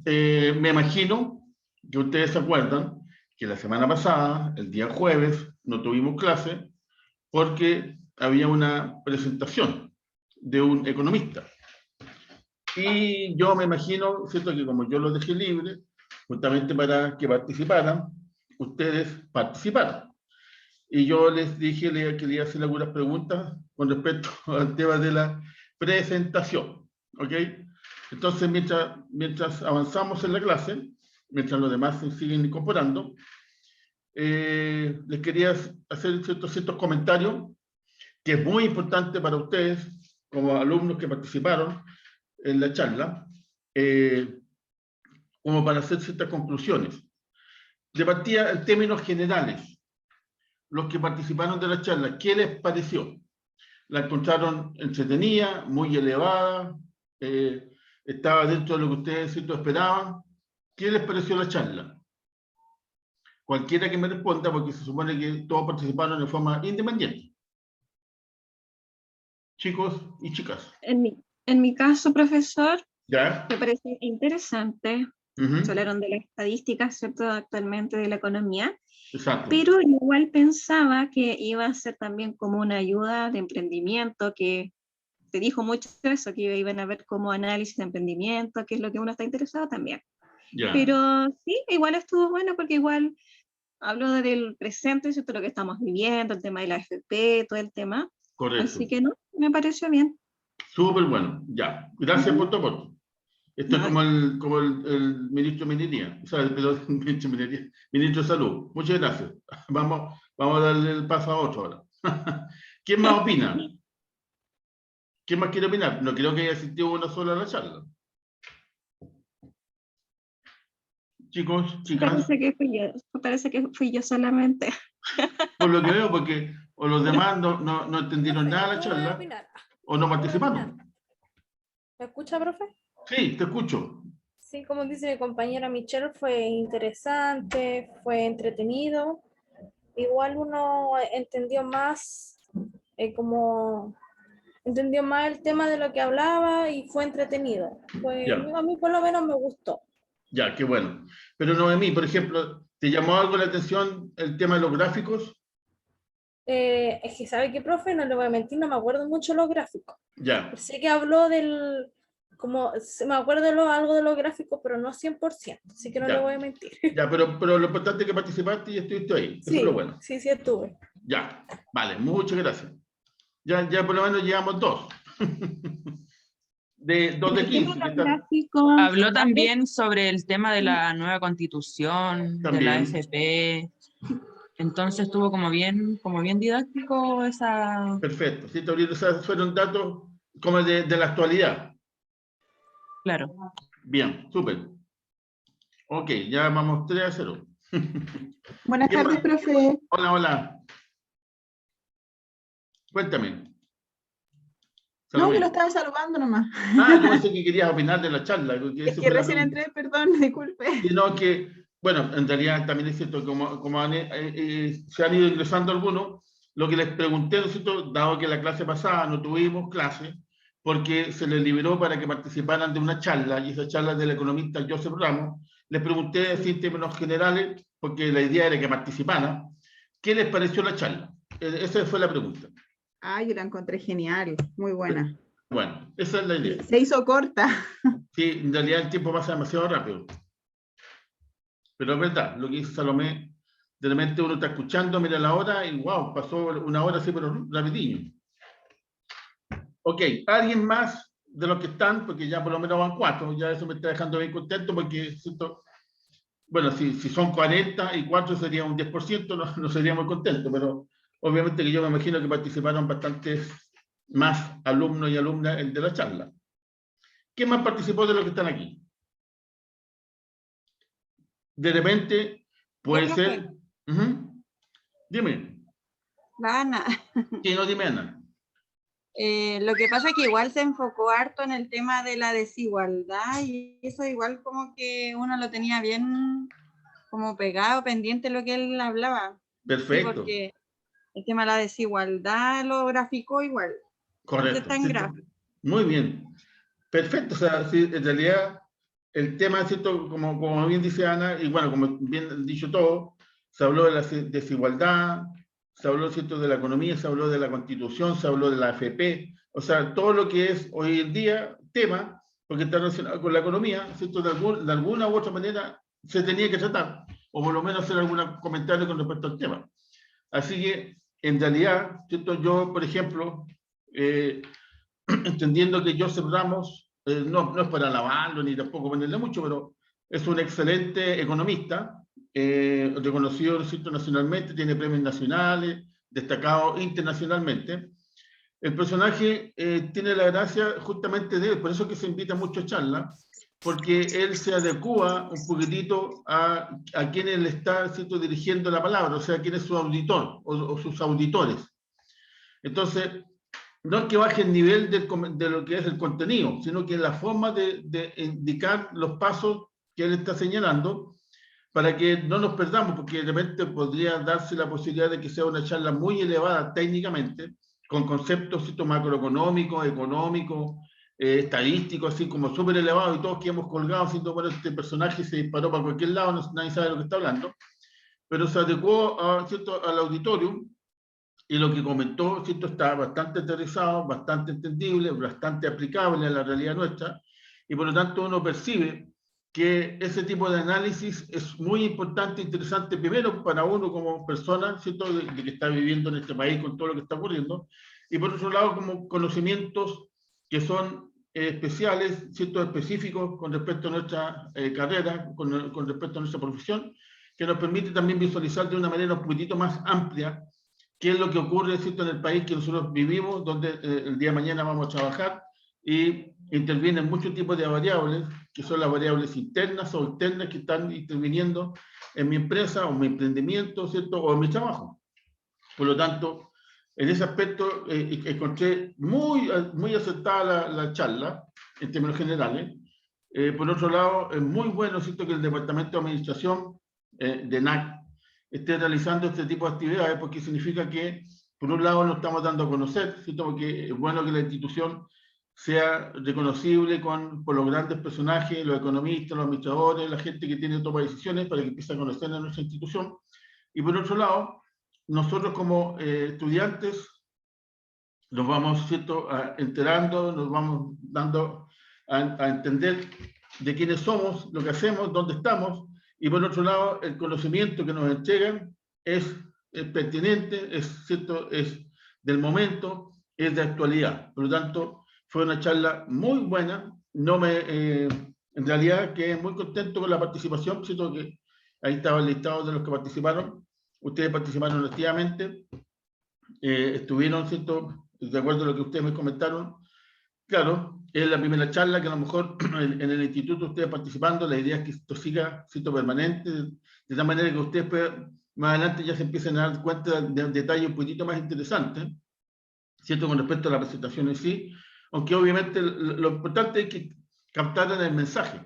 Me imagino que ustedes se acuerdan que la semana pasada, el día jueves, no tuvimos clase porque había una presentación de un economista. Y yo me imagino, ¿cierto?, que como yo los dejé libre, justamente para que participaran, ustedes participaron. Y yo les dije que le iba a hacer algunas preguntas con respecto al tema de la presentación. ¿Ok? Entonces, mientras avanzamos en la clase, mientras los demás se siguen incorporando, les quería hacer ciertos comentarios que es muy importante para ustedes, como alumnos que participaron en la charla, como para hacer ciertas conclusiones. De partida, en términos generales, los que participaron de la charla, ¿qué les pareció? ¿La encontraron entretenida, muy elevada? ¿Estaba dentro de lo que ustedes esperaban? ¿Qué les pareció la charla? Cualquiera que me responda, porque se supone que todos participaron de forma independiente. Chicos y chicas. En mi caso, profesor, ¿Ya? me parece interesante. Se hablaron de las estadísticas, ¿cierto?, actualmente de la economía. Exacto. Pero igual pensaba que iba a ser también como una ayuda de emprendimiento, que te dijo mucho eso, que iban a ver como análisis de emprendimiento, que es lo que uno está interesado también. Ya. Pero sí, igual estuvo bueno porque igual habló del presente, ¿cierto?, lo que estamos viviendo, el tema de la AFP, todo el tema. Correcto. Así que no, me pareció bien. Súper bueno, ya. Gracias por tu aporte. Esto es como el ministro de Minería, o sea, perdón, ministro de Salud. Muchas gracias. Vamos a darle el paso a otro ahora. ¿Quién más opina? ¿Quién más quiere opinar? No creo que haya asistido una sola a la charla. Chicos, chicas. Parece que fui yo solamente. Por lo que veo, porque o los demás no entendieron nada de la charla, o no participaron. ¿Me escucha, profe? Sí, te escucho. Sí, como dice mi compañera Michelle, fue interesante, fue entretenido. Igual uno entendió más, entendió más el tema de lo que hablaba y fue entretenido. A mí por lo menos me gustó. Ya, qué bueno. Pero Noemí, por ejemplo, ¿te llamó algo la atención el tema de los gráficos? Es que, ¿sabe qué, profe? No le voy a mentir, no me acuerdo mucho los gráficos. Ya. Sé que habló me acuerdo algo de los gráficos, pero no 100%, así que no le voy a mentir. Ya, pero lo importante es que participaste y estuviste ahí. Sí, eso es lo bueno. Sí, estuve. Ya, vale, muchas gracias. Ya por lo menos llevamos 2. Dos de 15. Habló también sobre el tema de la nueva constitución, de la AFP. Entonces estuvo como bien didáctico esa... Perfecto. Sí, esos fueron datos como de la actualidad. Claro. Bien, súper. Ok, ya vamos 3-0. Buenas tardes, profe. Hola. Cuéntame. No, que lo estaba saludando nomás. Yo pensé que querías opinar de la charla. Es que recién entré, perdón, disculpe. Sino que, bueno, en realidad también es cierto, como se han ido ingresando algunos, lo que les pregunté, ¿no es cierto?, dado que la clase pasada no tuvimos clase, porque se les liberó para que participaran de una charla, y esa charla es del economista Joseph Ramos, les pregunté así en términos generales, porque la idea era que participaran, ¿qué les pareció la charla? Esa fue la pregunta. Yo la encontré genial, muy buena. Bueno, esa es la idea. Se hizo corta. Sí, en realidad el tiempo pasa demasiado rápido. Pero es verdad, lo que dice Salomé, de repente uno está escuchando, mira la hora y wow, pasó una hora así, pero rapidinho. Ok, ¿alguien más de los que están? Porque ya por lo menos van 4, ya eso me está dejando bien contento porque, bueno, si son 40 y 4 sería un 10%, no sería muy contento, pero obviamente que yo me imagino que participaron bastantes más alumnos y alumnas de la charla. ¿Quién más participó de los que están aquí? De repente puede ser... Dime. La Ana. Sí, no, dime, Ana. Lo que pasa es que igual se enfocó harto en el tema de la desigualdad y eso igual como que uno lo tenía bien como pegado, pendiente de lo que él hablaba. Perfecto. Sí, porque el tema de la desigualdad lo graficó igual. Correcto. Está en gráfico. Muy bien. Perfecto. O sea, sí, en realidad el tema, ¿cierto? Como bien dice Ana, y bueno, como bien han dicho todos, se habló de la desigualdad, se habló, ¿cierto?, de la economía, se habló de la Constitución, se habló de la AFP, o sea, todo lo que es hoy en día tema, porque está relacionado con la economía, ¿cierto? De alguna u otra manera se tenía que tratar, o por lo menos hacer algún comentario con respecto al tema. Así que, en realidad, ¿cierto? Yo, por ejemplo, entendiendo que Joseph Ramos, no es para alabarlo ni tampoco ponerle mucho, pero es un excelente economista, reconocido, ¿cierto?, nacionalmente, tiene premios nacionales, destacado internacionalmente. El personaje tiene la gracia justamente de él, por eso que se invita mucho a charlas, porque él se adecua un poquitito a quien él está, ¿cierto?, dirigiendo la palabra, o sea, a quién es su auditor o sus auditores. Entonces, no es que baje el nivel de lo que es el contenido, sino que la forma de indicar los pasos que él está señalando, para que no nos perdamos, porque de repente podría darse la posibilidad de que sea una charla muy elevada técnicamente, con conceptos, ¿cierto?, macroeconómicos, económicos, estadísticos, así como súper elevados, y todos que hemos colgado, ¿cierto? Bueno, este personaje se disparó para cualquier lado, nadie sabe de lo que está hablando, pero se adecuó, ¿cierto?, al auditorio, y lo que comentó, ¿cierto?, está bastante aterrizado, bastante entendible, bastante aplicable a la realidad nuestra, y por lo tanto uno percibe que ese tipo de análisis es muy importante e interesante, primero para uno como persona, ¿cierto?, de que está viviendo en este país con todo lo que está ocurriendo, y por otro lado como conocimientos que son especiales, ¿cierto?, específicos con respecto a nuestra carrera, con respecto a nuestra profesión, que nos permite también visualizar de una manera un poquitito más amplia qué es lo que ocurre, ¿cierto?, en el país que nosotros vivimos, donde el día de mañana vamos a trabajar, y intervienen muchos tipos de variables, que son las variables internas o externas que están interviniendo en mi empresa o mi emprendimiento, ¿cierto?, o en mi trabajo. Por lo tanto, en ese aspecto encontré muy acertada la charla, en términos generales. Por otro lado, es muy bueno, ¿cierto?, que el Departamento de Administración de NAC esté realizando este tipo de actividades, porque significa que, por un lado, nos estamos dando a conocer, ¿cierto?, porque es bueno que la institución sea reconocible por los grandes personajes, los economistas, los administradores, la gente que tiene toma de decisiones, para que empiece a conocer a nuestra institución. Y por otro lado, nosotros como estudiantes nos vamos, ¿cierto?, enterando, nos vamos dando a entender de quiénes somos, lo que hacemos, dónde estamos, y por otro lado, el conocimiento que nos entregan es pertinente, ¿cierto?, es del momento, es de actualidad. Por lo tanto, fue una charla muy buena. En realidad quedé muy contento con la participación, ¿cierto?, que ahí estaba el listado de los que participaron. Ustedes participaron activamente, estuvieron, ¿cierto?, de acuerdo a lo que ustedes me comentaron. Claro, es la primera charla que a lo mejor en el instituto ustedes participando, la idea es que esto siga siendo permanente, de tal manera que ustedes más adelante ya se empiecen a dar cuenta de detalles un poquito más interesantes, ¿cierto?, con respecto a la presentación en sí, aunque obviamente lo importante es que captaran el mensaje,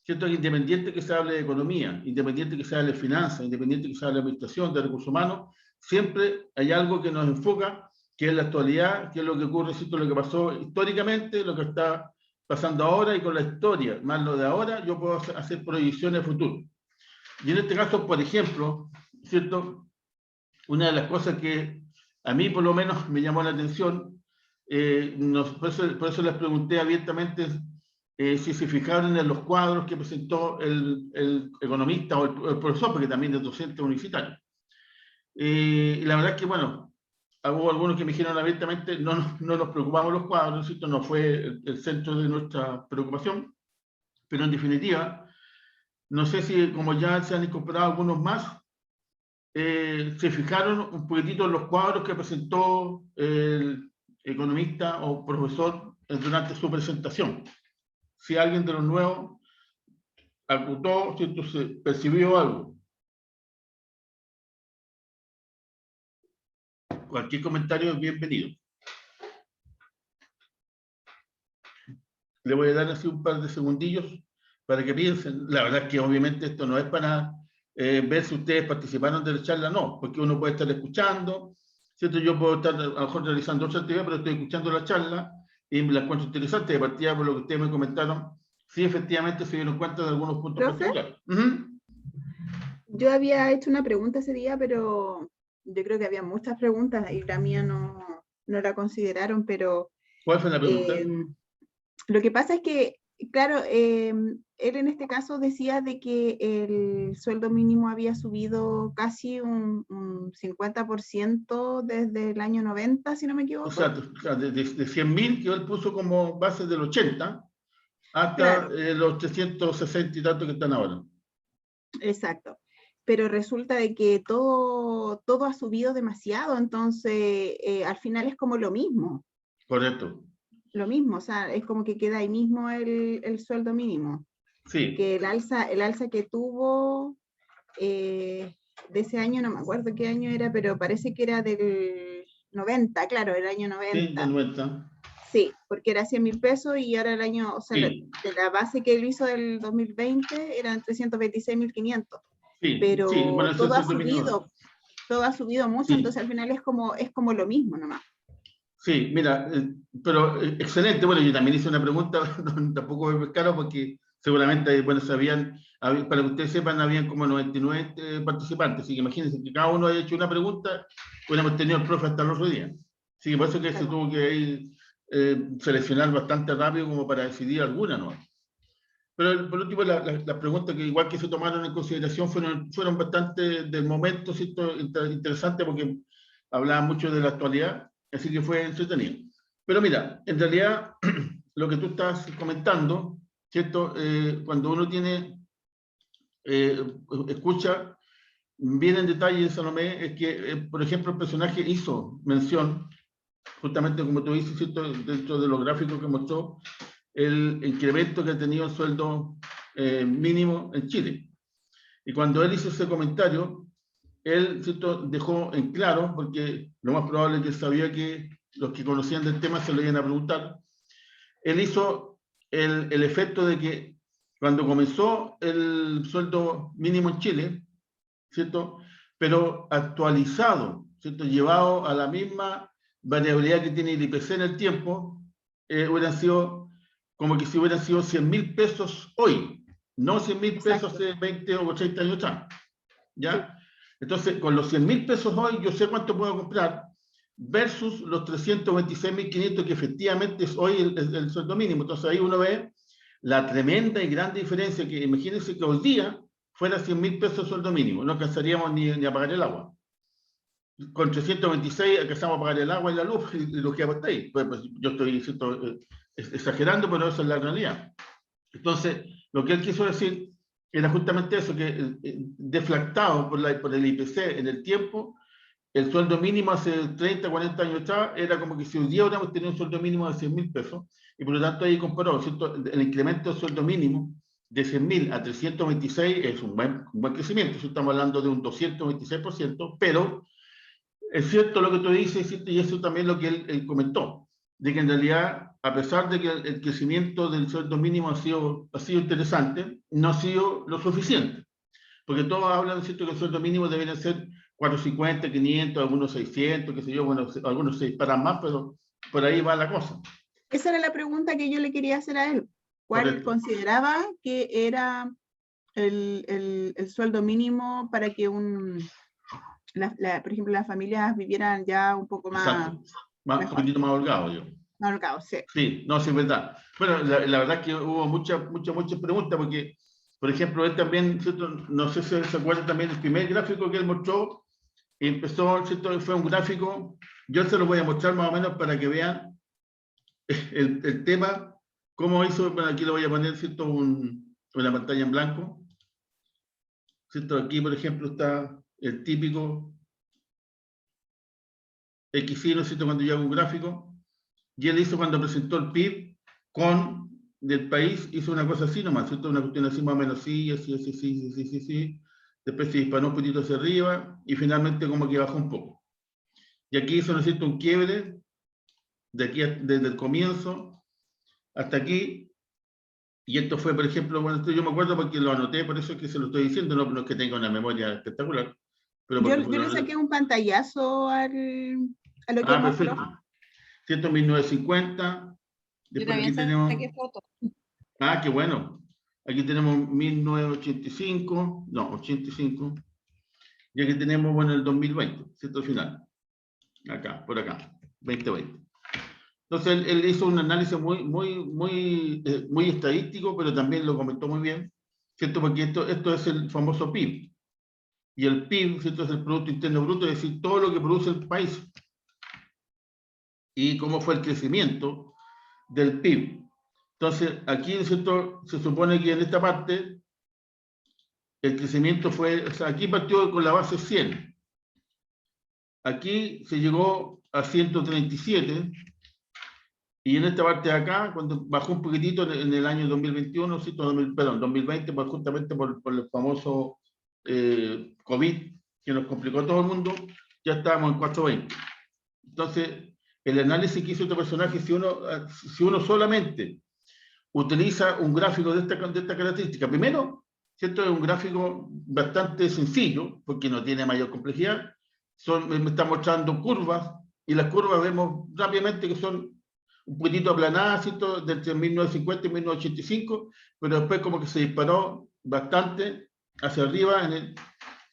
¿cierto?, que independiente que se hable de economía, independiente que se hable de finanzas, independiente que se hable de administración, de recursos humanos, siempre hay algo que nos enfoca, que es la actualidad, que es lo que ocurre, ¿cierto?, lo que pasó históricamente, lo que está pasando ahora, y con la historia, más lo de ahora, yo puedo hacer proyecciones a futuro. Y en este caso, por ejemplo, ¿cierto?, una de las cosas que a mí por lo menos me llamó la atención, por eso les pregunté abiertamente si se fijaron en los cuadros que presentó el economista o el profesor, porque también es docente universitario. Y la verdad es que, bueno, hubo algunos que me dijeron abiertamente, no nos preocupamos los cuadros, ¿cierto?, no fue el centro de nuestra preocupación, pero en definitiva, no sé si como ya se han incorporado algunos más, se fijaron un poquitito en los cuadros que presentó el economista o profesor durante su presentación. Si alguien de los nuevos acutó, ¿cierto?, se percibió algo. Cualquier comentario es bienvenido. Le voy a dar así un par de segundillos para que piensen. La verdad es que obviamente esto no es para ver si ustedes participaron de la charla, no, porque uno puede estar escuchando, ¿cierto? Yo puedo estar a lo mejor realizando otra actividad, pero estoy escuchando la charla y me la encuentro interesante. De partida, por lo que ustedes me comentaron, sí, efectivamente se dieron cuenta de algunos puntos ¿Profe? particulares. Yo había hecho una pregunta ese día, pero yo creo que había muchas preguntas y la mía no la consideraron, pero ¿Cuál fue la pregunta? lo que pasa es que, claro, él en este caso decía de que el sueldo mínimo había subido casi un 50% desde el año 90, si no me equivoco. O sea, de 100.000 que él puso como base del 80 hasta Claro. Los 360 y tantos que están ahora. Exacto. Pero resulta de que todo ha subido demasiado, entonces al final es como lo mismo. Correcto. Lo mismo, o sea, es como que queda ahí mismo el sueldo mínimo. Sí. Que el alza que tuvo de ese año, no me acuerdo qué año era, pero parece que era del 90, claro, el año 90. Sí, del 90. Sí, porque era 100.000 pesos y ahora el año, o sea, Sí. de la base que él hizo del 2020 eran 326.500. Sí, Pero sí, bueno, todo ha subido mucho, sí. entonces al final es como lo mismo nomás. Sí, mira, pero excelente. Bueno, yo también hice una pregunta, tampoco me pescaron porque seguramente, bueno, sabían, para que ustedes sepan, habían como 99 participantes, así que imagínense que cada uno haya hecho una pregunta, hubiéramos tenido el profe hasta el otro día. Así que por eso que se tuvo que ir, seleccionar bastante rápido como para decidir alguna, ¿no? Pero por último, las preguntas que igual que se tomaron en consideración fueron bastante del momento, ¿cierto? Interesante porque hablaban mucho de la actualidad, así que fue entretenido. Pero mira, en realidad, lo que tú estás comentando, ¿cierto? Cuando uno escucha bien en detalle, Salomé, es que, por ejemplo, el personaje hizo mención, justamente como tú dices, ¿cierto? Dentro de los gráficos que mostró, el incremento que ha tenido el sueldo mínimo en Chile. Y cuando él hizo ese comentario, él, ¿cierto?, dejó en claro, porque lo más probable es que sabía que los que conocían del tema se lo iban a preguntar, él hizo el efecto de que cuando comenzó el sueldo mínimo en Chile, ¿cierto?, pero actualizado, ¿cierto?, llevado a la misma variabilidad que tiene el IPC en el tiempo, hubieran sido como que si hubieran sido 100.000 pesos hoy, no 100.000 pesos hace 20 o 30 años atrás. ¿Ya? Entonces, con los 100.000 pesos hoy, yo sé cuánto puedo comprar, versus los 326.500 que efectivamente es hoy el sueldo mínimo. Entonces, ahí uno ve la tremenda y grande diferencia que, imagínense que hoy día fuera 100.000 pesos el sueldo mínimo, no alcanzaríamos ni a pagar el agua. Con 326 alcanzamos a pagar el agua y la luz y lo que hasta ahí. Pues, yo estoy exagerando, pero esa es la realidad. Entonces, lo que él quiso decir era justamente eso, que deflactado por el IPC en el tiempo, el sueldo mínimo hace 30, 40 años atrás era como que si hoy día hubiéramos tenido un sueldo mínimo de 100.000 pesos, y por lo tanto ahí comparó, ¿cierto?, el incremento del sueldo mínimo de 100.000 a 326 es un buen crecimiento, estamos hablando de un 226%, pero es cierto lo que tú dices, y eso también lo que él comentó, de que en realidad, a pesar de que el crecimiento del sueldo mínimo ha sido interesante, no ha sido lo suficiente. Porque todos hablan, ¿cierto?, que el sueldo mínimo debería ser 450, 500, algunos 600, qué sé yo, bueno, algunos se disparan más, pero por ahí va la cosa. Esa era la pregunta que yo le quería hacer a él. ¿Cuál Correcto. consideraba que era el sueldo mínimo para que por ejemplo, las familias vivieran ya un poco más... Exacto. Un poquito más holgado, yo. Más holgado, sí. Sí, no, sí, es verdad. Bueno, la verdad es que hubo muchas preguntas, porque, por ejemplo, él también, ¿cierto?, no sé si se acuerdan también del primer gráfico que él mostró, empezó, ¿cierto?, fue un gráfico, yo se lo voy a mostrar más o menos para que vean el tema, cómo hizo. Bueno, aquí le voy a poner, ¿cierto?, una pantalla en blanco, ¿cierto? Aquí, por ejemplo, está el típico XY, ¿cierto?, cuando yo hago un gráfico, y él hizo cuando presentó el PIB del país, hizo una cosa así nomás, ¿cierto?, una cuestión así más o menos así, así, después se disparó un poquito hacia arriba, y finalmente como que bajó un poco. Y aquí hizo, ¿no es cierto?, un quiebre, desde el comienzo hasta aquí, y esto fue, por ejemplo, bueno, esto yo me acuerdo porque lo anoté, por eso es que se lo estoy diciendo, no es que tenga una memoria espectacular. Pero yo le saqué un pantallazo a lo que mostró. Perfecto. 1950. Yo también saqué fotos. Ah, qué bueno. Aquí tenemos 1985, no, 85. Y aquí tenemos, bueno, el 2020, ¿cierto? Final. Acá, por acá, 2020. Entonces, él hizo un análisis muy estadístico, pero también lo comentó muy bien, ¿cierto? Porque esto es el famoso PIB. Y el PIB, ¿cierto? Es el Producto Interno Bruto, es decir, todo lo que produce el país. Y cómo fue el crecimiento del PIB. Entonces, aquí, ¿cierto? Se supone que en esta parte, el crecimiento fue, o sea, aquí partió con la base 100. Aquí se llegó a 137. Y en esta parte de acá, cuando bajó un poquitito en el año 2021, ¿sí? Perdón, 2020, pues justamente por el famoso COVID, que nos complicó a todo el mundo, ya estábamos en 420. Entonces, el análisis que hizo este personaje, si uno solamente utiliza un gráfico de esta característica, primero, ¿cierto? Es un gráfico bastante sencillo, porque no tiene mayor complejidad, me está mostrando curvas, y las curvas vemos rápidamente que son un poquitito aplanadas, ¿cierto? Desde 1950 y 1985, pero después como que se disparó bastante hacia arriba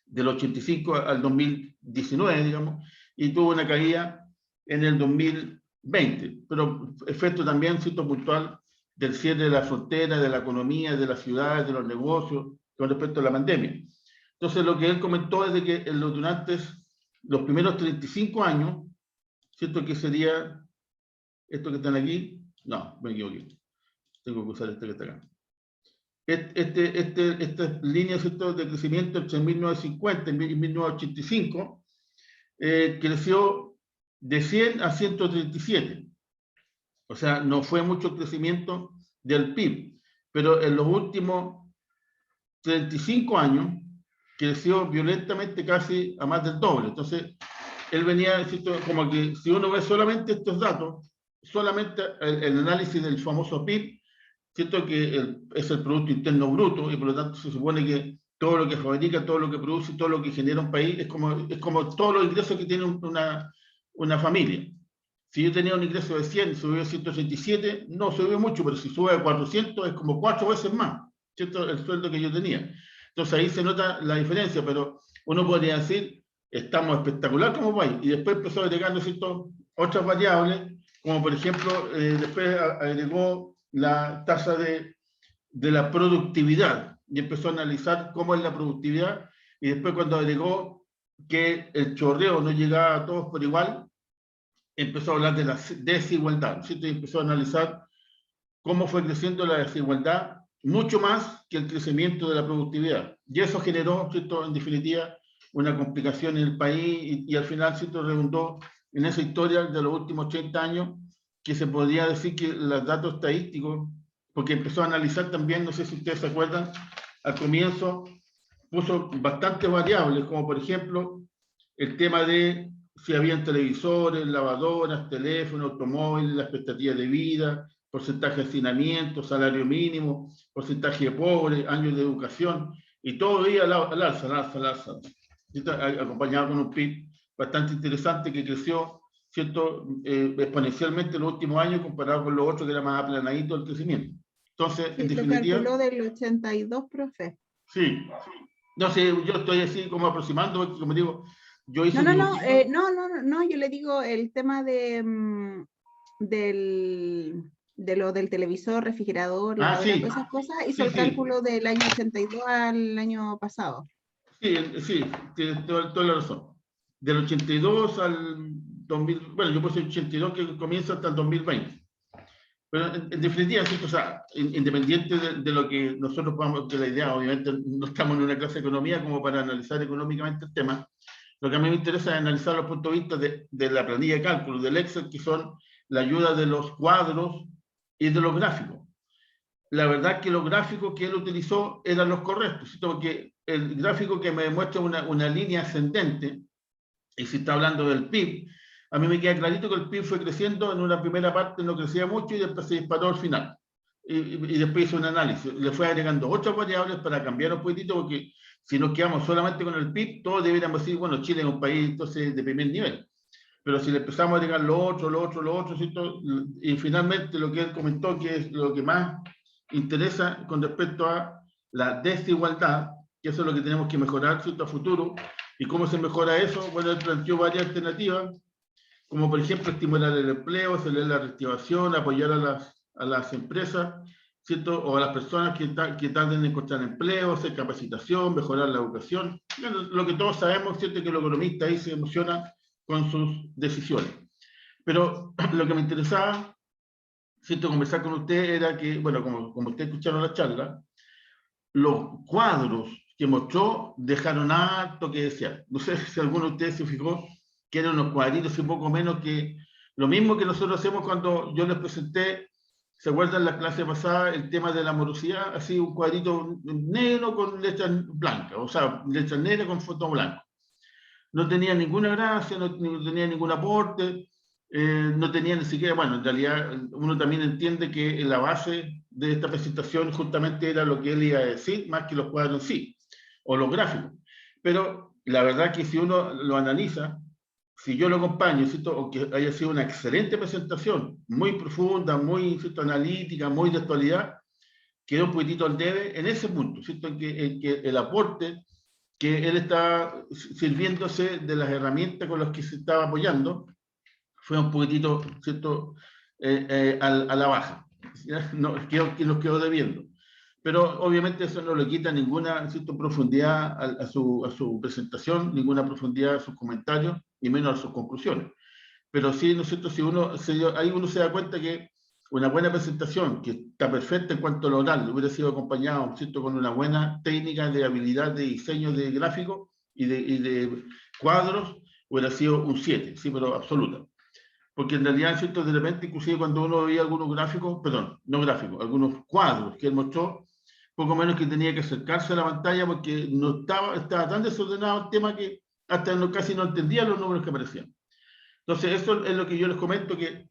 del 85 al 2019, digamos, y tuvo una caída en el 2020, pero efecto también, ¿cierto? Puntual del cierre de la frontera, de la economía, de las ciudades, de los negocios, con respecto a la pandemia. Entonces, lo que él comentó es de que durante los primeros 35 años, ¿cierto? Que sería esto que están aquí, no, me equivoqué. Tengo que usar este que está acá. Estas líneas, ¿cierto? De crecimiento entre 1950 y 1985 creció de 100 a 137. O sea, no fue mucho crecimiento del PIB, pero en los últimos 35 años creció violentamente casi a más del doble. Entonces, él venía, ¿cierto? Como que si uno ve solamente estos datos, solamente el análisis del famoso PIB, ¿cierto? Que es el Producto Interno Bruto, y por lo tanto se supone que todo lo que fabrica, todo lo que produce, todo lo que genera un país, es como todos los ingresos que tiene una familia. Si yo tenía un ingreso de 100, subió a 187, no subió mucho, pero si sube a 400 es como 4 veces más, ¿cierto? El sueldo que yo tenía. Entonces ahí se nota la diferencia, pero uno podría decir, estamos espectacular como país, y después empezó a agregar, ¿cierto? Otras variables, como por ejemplo, después agregó la tasa de la productividad, y empezó a analizar cómo es la productividad, y después cuando agregó que el chorreo no llegaba a todos por igual, empezó a hablar de la desigualdad, ¿cierto? Y empezó a analizar cómo fue creciendo la desigualdad mucho más que el crecimiento de la productividad. Y eso generó, ¿cierto? En definitiva, una complicación en el país y al final, ¿cierto? Redundó en esa historia de los últimos 30 años, que se podría decir que los datos estadísticos, porque empezó a analizar también, no sé si ustedes se acuerdan, al comienzo puso bastantes variables, como por ejemplo el tema de si habían televisores, lavadoras, teléfonos, automóviles, la expectativa de vida, porcentaje de hacinamiento, salario mínimo, porcentaje de pobres, años de educación, y todo iba al alza, acompañado con un PIB bastante interesante que creció, ¿cierto? Exponencialmente en los últimos años comparado con los otros que era más aplanadito el crecimiento. Entonces, sí, en definitiva... Lo calculó del 82, profe. Sí. No sé, yo estoy así como aproximando, porque como digo, yo hice... No, yo le digo el tema de lo del televisor, refrigerador, lavadora, sí. todas esas cosas, hizo el cálculo del año 82 al año pasado. Sí, tienes toda la razón. Del 82 al 2000, bueno, yo puse el 82 que comienza hasta el 2020. Pero en definitiva, ¿sí? O sea, independiente de lo que nosotros podamos, de la idea, obviamente no estamos en una clase de economía como para analizar económicamente el tema. Lo que a mí me interesa es analizar los puntos de vista de la planilla de cálculo, del Excel, que son la ayuda de los cuadros y de los gráficos. La verdad que los gráficos que él utilizó eran los correctos, ¿sí? Porque el gráfico que me muestra una línea ascendente, y si está hablando del PIB, a mí me queda clarito que el PIB fue creciendo, en una primera parte no crecía mucho y después se disparó al final. Y después hizo un análisis, le fue agregando otras variables para cambiar un poquitito, porque si nos quedamos solamente con el PIB, todos deberíamos decir, bueno, Chile es un país entonces de primer nivel. Pero si le empezamos a agregar lo otro, ¿cierto? Y finalmente lo que él comentó, que es lo que más interesa con respecto a la desigualdad, que eso es lo que tenemos que mejorar, ¿cierto?, a futuro. ¿Y cómo se mejora eso? Bueno, él planteó varias alternativas, como por ejemplo estimular el empleo, acelerar la reactivación, apoyar a las empresas, ¿cierto?, o a las personas que tarden en encontrar empleo, hacer capacitación, mejorar la educación. Bueno, lo que todos sabemos, ¿cierto?, que el economista ahí se emociona con sus decisiones. Pero lo que me interesaba, ¿cierto?, conversar con usted era que, bueno, como ustedes escucharon la charla, los cuadros que mostró dejaron harto que desear. No sé si alguno de ustedes se fijó que eran unos cuadritos y poco menos que lo mismo que nosotros hacemos cuando yo les presenté, ¿se acuerdan la clase pasada, el tema de la morosidad? Así un cuadrito negro con letras blancas, o sea, letras negras con fondo blanco. No tenía ninguna gracia, no tenía ningún aporte, no tenía ni siquiera, bueno, en realidad uno también entiende que la base de esta presentación justamente era lo que él iba a decir, más que los cuadros en sí, o los gráficos. Pero la verdad que si uno lo analiza, si yo lo acompaño, ¿cierto?, aunque haya sido una excelente presentación, muy profunda, muy, ¿cierto?, analítica, muy de actualidad, quedó un poquitito al debe en ese punto, ¿cierto?, en que el aporte que él está sirviéndose de las herramientas con las que se estaba apoyando, fue un poquitito, ¿cierto?, a la baja. No, nos quedó debiendo. Pero obviamente eso no le quita ninguna, ¿cierto?, profundidad a su presentación, ninguna profundidad a sus comentarios, y menos a sus conclusiones. Pero sí, ¿no es cierto?, ahí uno se da cuenta que una buena presentación, que está perfecta en cuanto a lo oral, hubiera sido acompañado, ¿cierto?, con una buena técnica de habilidad de diseño de gráficos y de cuadros, hubiera sido un 7, sí, pero absoluta. Porque en realidad, ¿cierto?, de repente, inclusive cuando uno veía algunos gráficos, perdón, no gráficos, algunos cuadros que él mostró, poco menos que tenía que acercarse a la pantalla porque no estaba tan desordenado el tema que hasta casi no entendía los números que aparecían. Entonces, eso es lo que yo les comento, que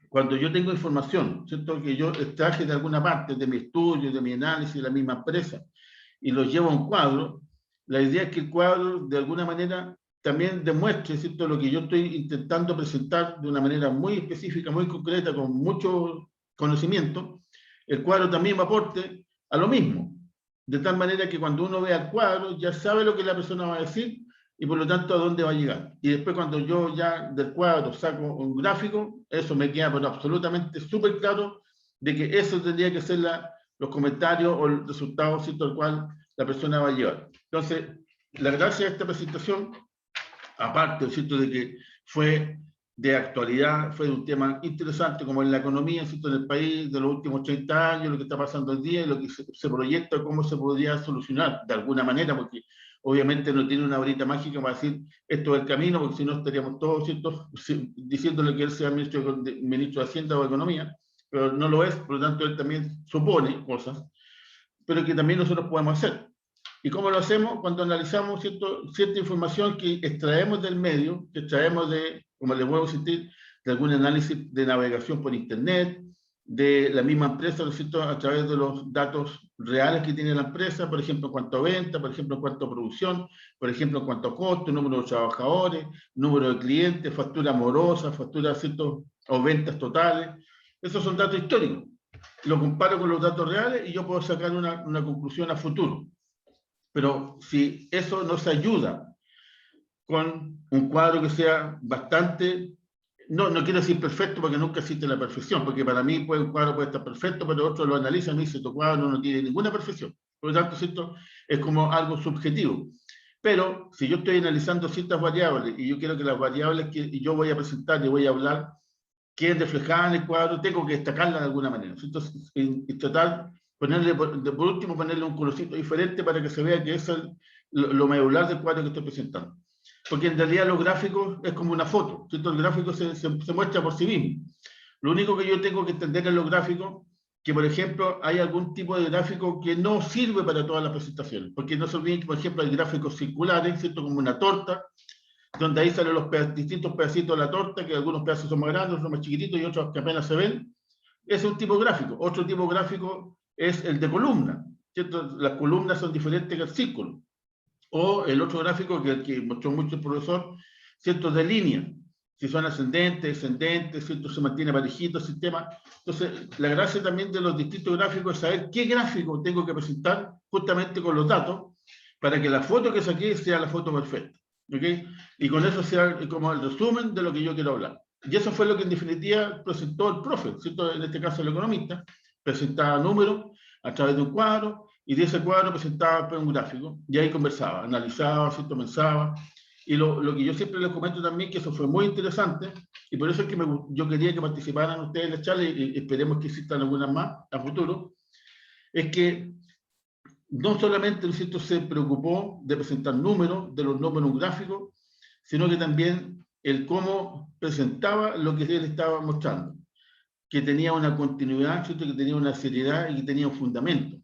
cuando yo tengo información, ¿cierto?, que yo extraje de alguna parte, de mi estudio, de mi análisis, de la misma empresa, y lo llevo a un cuadro, la idea es que el cuadro, de alguna manera, también demuestre, ¿cierto?, lo que yo estoy intentando presentar de una manera muy específica, muy concreta, con mucho conocimiento. El cuadro también me aporte a lo mismo, de tal manera que cuando uno vea el cuadro, ya sabe lo que la persona va a decir, y por lo tanto a dónde va a llegar. Y después cuando yo ya del cuadro saco un gráfico, eso me queda pero absolutamente súper claro de que eso tendría que ser los comentarios o el resultado, ¿cierto?, al cual la persona va a llevar. Entonces, la gracia de esta presentación, aparte, ¿cierto?, de que fue de actualidad, fue de un tema interesante como en la economía, ¿cierto?, en el país de los últimos 30 años, lo que está pasando hoy día y lo que se proyecta, cómo se podría solucionar de alguna manera, porque obviamente no tiene una varita mágica para decir esto es el camino, porque si no estaríamos todos, ¿cierto?, diciéndole que él sea ministro de Hacienda o Economía, pero no lo es, por lo tanto él también supone cosas, pero que también nosotros podemos hacer. ¿Y cómo lo hacemos? Cuando analizamos cierta información que extraemos del medio, que extraemos de, como les vuelvo a insistir, de algún análisis de navegación por Internet, de la misma empresa, ¿no es cierto?, a través de los datos reales que tiene la empresa, por ejemplo, en cuanto a venta, por ejemplo, en cuanto a producción, por ejemplo, en cuanto a costo, número de trabajadores, número de clientes, factura amorosa, factura, ¿cierto?, o ventas totales. Esos son datos históricos. Lo comparo con los datos reales y yo puedo sacar una conclusión a futuro. Pero si eso no se ayuda con un cuadro que sea bastante, no quiero decir perfecto porque nunca existe la perfección, porque para mí un cuadro puede estar perfecto, pero otro lo analiza y me dice, tu cuadro no tiene ninguna perfección. Por lo tanto, ¿cierto?, es como algo subjetivo. Pero si yo estoy analizando ciertas variables y yo quiero que las variables que yo voy a presentar y voy a hablar queden reflejadas en el cuadro, tengo que destacarlas de alguna manera. Entonces, y tratar ponerle, por último, ponerle un colorcito diferente para que se vea que es lo medular del cuadro que estoy presentando. Porque en realidad los gráficos es como una foto, ¿cierto? El gráfico se muestra por sí mismo. Lo único que yo tengo que entender en los gráficos, que por ejemplo hay algún tipo de gráfico que no sirve para todas las presentaciones, porque no se olviden que por ejemplo hay gráficos circulares, ¿cierto?, como una torta, donde ahí salen los distintos pedacitos de la torta, que algunos pedazos son más grandes, otros más chiquititos y otros que apenas se ven. Es un tipo gráfico. Otro tipo gráfico es el de columna, ¿cierto? Las columnas son diferentes que el círculo. O el otro gráfico que mostró mucho el profesor, ¿cierto?, de línea. si son ascendentes, descendentes, ¿cierto? Se mantiene parejito el sistema. Entonces, la gracia también de los distintos gráficos es saber qué gráfico tengo que presentar justamente con los datos para que la foto que saqué sea la foto perfecta. ¿Okay? Y con eso sea como el resumen de lo que yo quiero hablar. Y eso fue lo que en definitiva presentó el profe, ¿cierto? En este caso el economista, presentaba números a través de un cuadro, y de ese cuadro presentaba un gráfico, y ahí conversaba, analizaba, ¿cierto? Pensaba. Y lo que yo siempre les comento también, que eso fue muy interesante, y por eso es que yo quería que participaran ustedes en la charla, y esperemos que existan algunas más a futuro, es que no solamente, ¿no es cierto?, se preocupó de presentar números, de los números gráficos, sino que también el cómo presentaba lo que él estaba mostrando, que tenía una continuidad, ¿cierto?, que tenía una seriedad y que tenía un fundamento.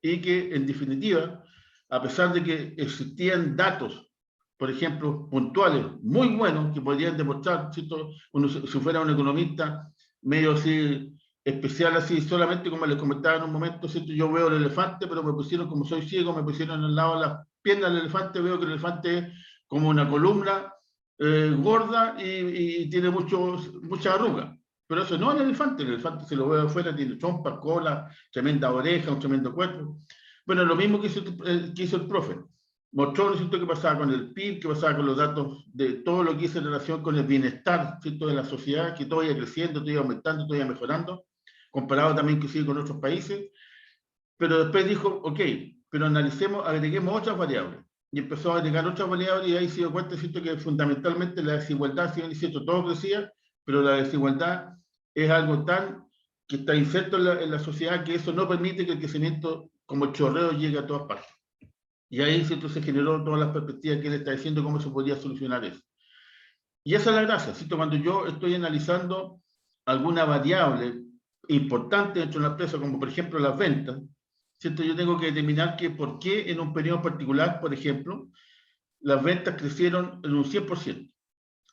Y que, en definitiva, a pesar de que existían datos, por ejemplo, puntuales, muy buenos, que podrían demostrar, ¿cierto?, si fuera un economista medio así, especial así, solamente como les comentaba en un momento, ¿cierto? Yo veo el elefante, pero me pusieron, como soy ciego, me pusieron al lado de las piernas del elefante, veo que el elefante es como una columna gorda y tiene muchas arrugas. Pero eso no es el elefante se lo veo afuera, tiene trompa, cola, tremenda oreja, un tremendo cuerpo. Bueno, lo mismo que hizo el profe. Mostró, ¿no es cierto?, qué pasaba con el PIB, qué pasaba con los datos de todo lo que hizo en relación con el bienestar, ¿cierto?, de la sociedad, que todo iba creciendo, todo iba aumentando, todo iba mejorando, comparado también que sigue con otros países. Pero después dijo, ok, pero analicemos, agreguemos otras variables. Y empezó a agregar otras variables y ahí se dio cuenta, ¿cierto?, que fundamentalmente la desigualdad, si bien es cierto, todo crecía, pero la desigualdad es algo que está inserto en la sociedad, que eso no permite que el crecimiento como chorreo llegue a todas partes. Y ahí, ¿cierto?, se generó todas las perspectivas que él está diciendo, cómo se podría solucionar eso. Y esa es la gracia, ¿cierto? Cuando yo estoy analizando alguna variable importante dentro de una empresa, como por ejemplo las ventas, ¿cierto? Yo tengo que determinar que por qué en un periodo particular, por ejemplo, las ventas crecieron en un 100%.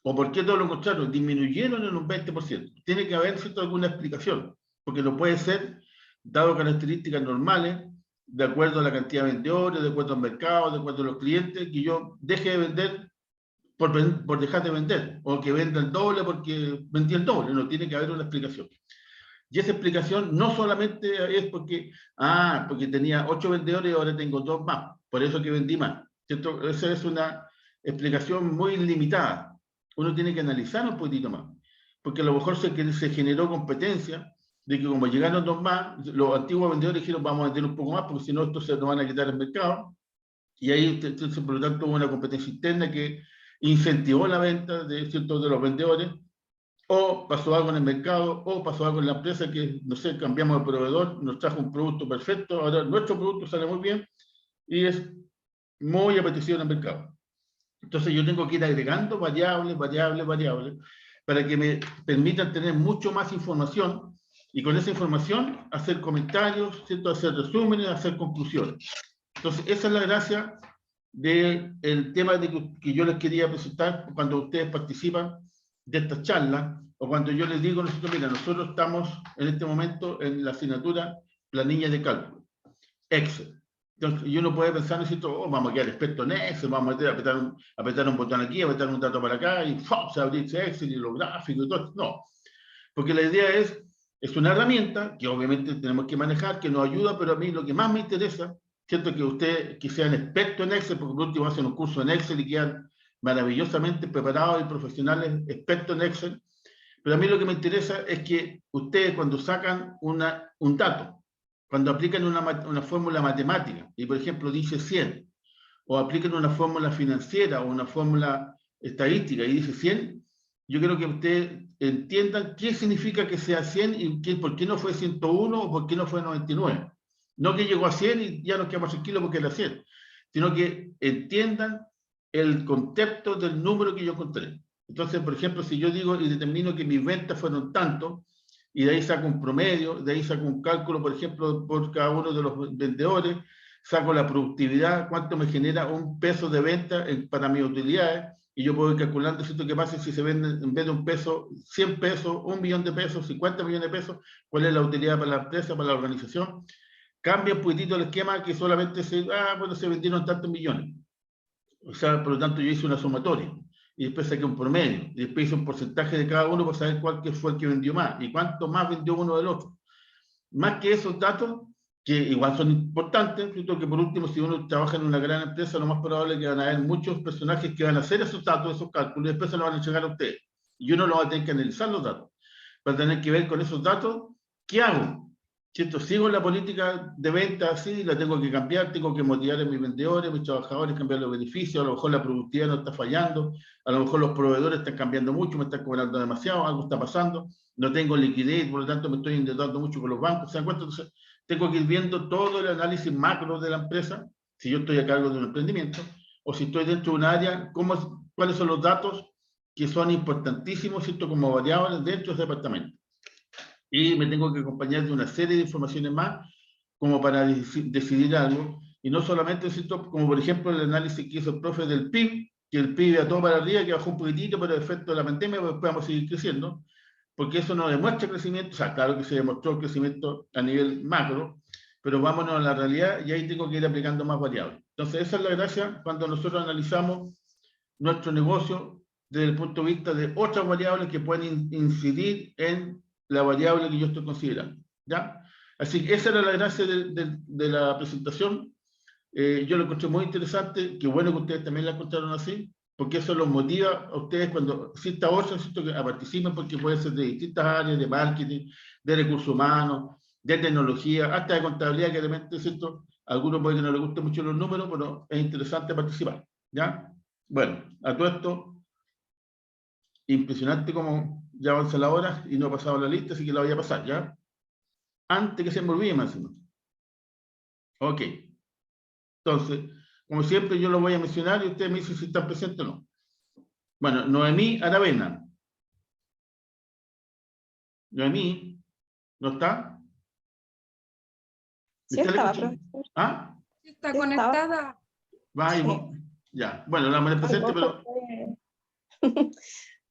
O por qué todo lo contrario, disminuyeron en un 20%. Tiene que haber, ¿cierto?, alguna explicación, porque no puede ser, dado características normales, de acuerdo a la cantidad de vendedores, de acuerdo al mercado, de acuerdo a los clientes, que yo deje de vender por dejar de vender, o que venda el doble porque vendí el doble. No, tiene que haber una explicación. Y esa explicación no solamente es porque tenía 8 vendedores y ahora tengo 2 más, por eso que vendí más, ¿cierto? Esa es una explicación muy limitada. Uno tiene que analizar un poquitito más, porque a lo mejor se generó competencia, de que como llegaron 2 más, los antiguos vendedores dijeron vamos a vender un poco más, porque si no estos se nos van a quitar el mercado, y ahí por lo tanto hubo una competencia interna que incentivó la venta de ciertos de los vendedores, o pasó algo en el mercado, o pasó algo en la empresa que, no sé, cambiamos de proveedor, nos trajo un producto perfecto, ahora nuestro producto sale muy bien, y es muy apetecido en el mercado. Entonces yo tengo que ir agregando variables, para que me permitan tener mucho más información, y con esa información hacer comentarios, ¿cierto?, hacer resúmenes, hacer conclusiones. Entonces esa es la gracia del tema que yo les quería presentar cuando ustedes participan de estas charlas, o cuando yo les digo, mira, nosotros estamos en este momento en la asignatura planilla de cálculo, Excel. Entonces, y uno puede pensar, necesito, vamos a quedar expertos en Excel, vamos a apretar un botón aquí, apretar un dato para acá, y se abrirse Excel y los gráficos y todo. No, porque la idea es una herramienta que obviamente tenemos que manejar, que nos ayuda, pero a mí lo que más me interesa, ¿cierto?, que ustedes que sean expertos en Excel, porque por último hacen un curso en Excel y quedan maravillosamente preparados y profesionales, expertos en Excel, pero a mí lo que me interesa es que ustedes cuando sacan un dato, cuando aplican una fórmula matemática, y por ejemplo dice 100, o aplican una fórmula financiera o una fórmula estadística y dice 100, yo quiero que ustedes entiendan qué significa que sea 100 y por qué no fue 101 o por qué no fue 99. No que llegó a 100 y ya nos quedamos tranquilos porque era 100, sino que entiendan el concepto del número que yo encontré. Entonces, por ejemplo, si yo digo y determino que mis ventas fueron tanto, y de ahí saco un promedio, de ahí saco un cálculo, por ejemplo, por cada uno de los vendedores, saco la productividad, cuánto me genera un peso de venta para mis utilidades, y yo puedo ir calculando, ¿cierto?, qué pasa si se vende en vez de un peso, 100 pesos, 1 millón de pesos, 50 millones de pesos, cuál es la utilidad para la empresa, para la organización. Cambia un poquitito el esquema que solamente se vendieron tantos millones. O sea, por lo tanto, yo hice una sumatoria. y después saqué un promedio, y después hice un porcentaje de cada uno para saber cuál que fue el que vendió más, y cuánto más vendió uno del otro. Más que esos datos, que igual son importantes, ¿cierto? Que por último, si uno trabaja en una gran empresa, lo más probable es que van a haber muchos personajes que van a hacer esos datos, esos cálculos, y después se los van a entregar a ustedes. Y uno lo va a tener que analizar los datos. Va a tener que ver con esos datos, ¿qué hago? ¿Cierto? Sigo la política de venta así, la tengo que cambiar, tengo que motivar a mis vendedores, a mis trabajadores, cambiar los beneficios, a lo mejor la productividad no está fallando, a lo mejor los proveedores están cambiando mucho, me están cobrando demasiado, algo está pasando, no tengo liquidez, por lo tanto me estoy endeudando mucho con los bancos, ¿se dan cuenta? Entonces, tengo que ir viendo todo el análisis macro de la empresa, si yo estoy a cargo de un emprendimiento, o si estoy dentro de un área, cuáles son los datos que son importantísimos, ¿cierto? Como variables dentro de ese departamento. Y me tengo que acompañar de una serie de informaciones más como para decidir algo, y no solamente, ¿cierto? Como por ejemplo el análisis que hizo el profe del PIB, que el PIB a todo para arriba, que bajó un poquitito, pero efecto de la pandemia, pues después vamos a seguir creciendo, porque eso no demuestra crecimiento, o sea, claro que se demostró el crecimiento a nivel macro, pero vámonos a la realidad y ahí tengo que ir aplicando más variables. Entonces esa es la gracia cuando nosotros analizamos nuestro negocio desde el punto de vista de otras variables que pueden incidir en la variable que yo estoy considerando, ¿ya? Así que esa era la gracia de la presentación. Yo lo encontré muy interesante, qué bueno que ustedes también la encontraron así, porque eso los motiva a ustedes cuando exista otra, ¿cierto? Que participen, porque puede ser de distintas áreas, de marketing, de recursos humanos, de tecnología, hasta de contabilidad, que realmente, ¿cierto? A algunos puede que no les gusten mucho los números, pero es interesante participar, ¿ya? Bueno, a todo esto, impresionante como ya avanza la hora y no he pasado la lista, así que la voy a pasar, ¿ya? Antes que se me olvide, Máximo. Ok. Entonces, como siempre, yo lo voy a mencionar y ustedes me dicen si están presentes o no. Bueno, Noemí Aravena. Noemí, ¿no está? Sí estaba, profesor. ¿Ah? Está Sí, conectada. Va, Sí. ya. Bueno, la manera presente, pero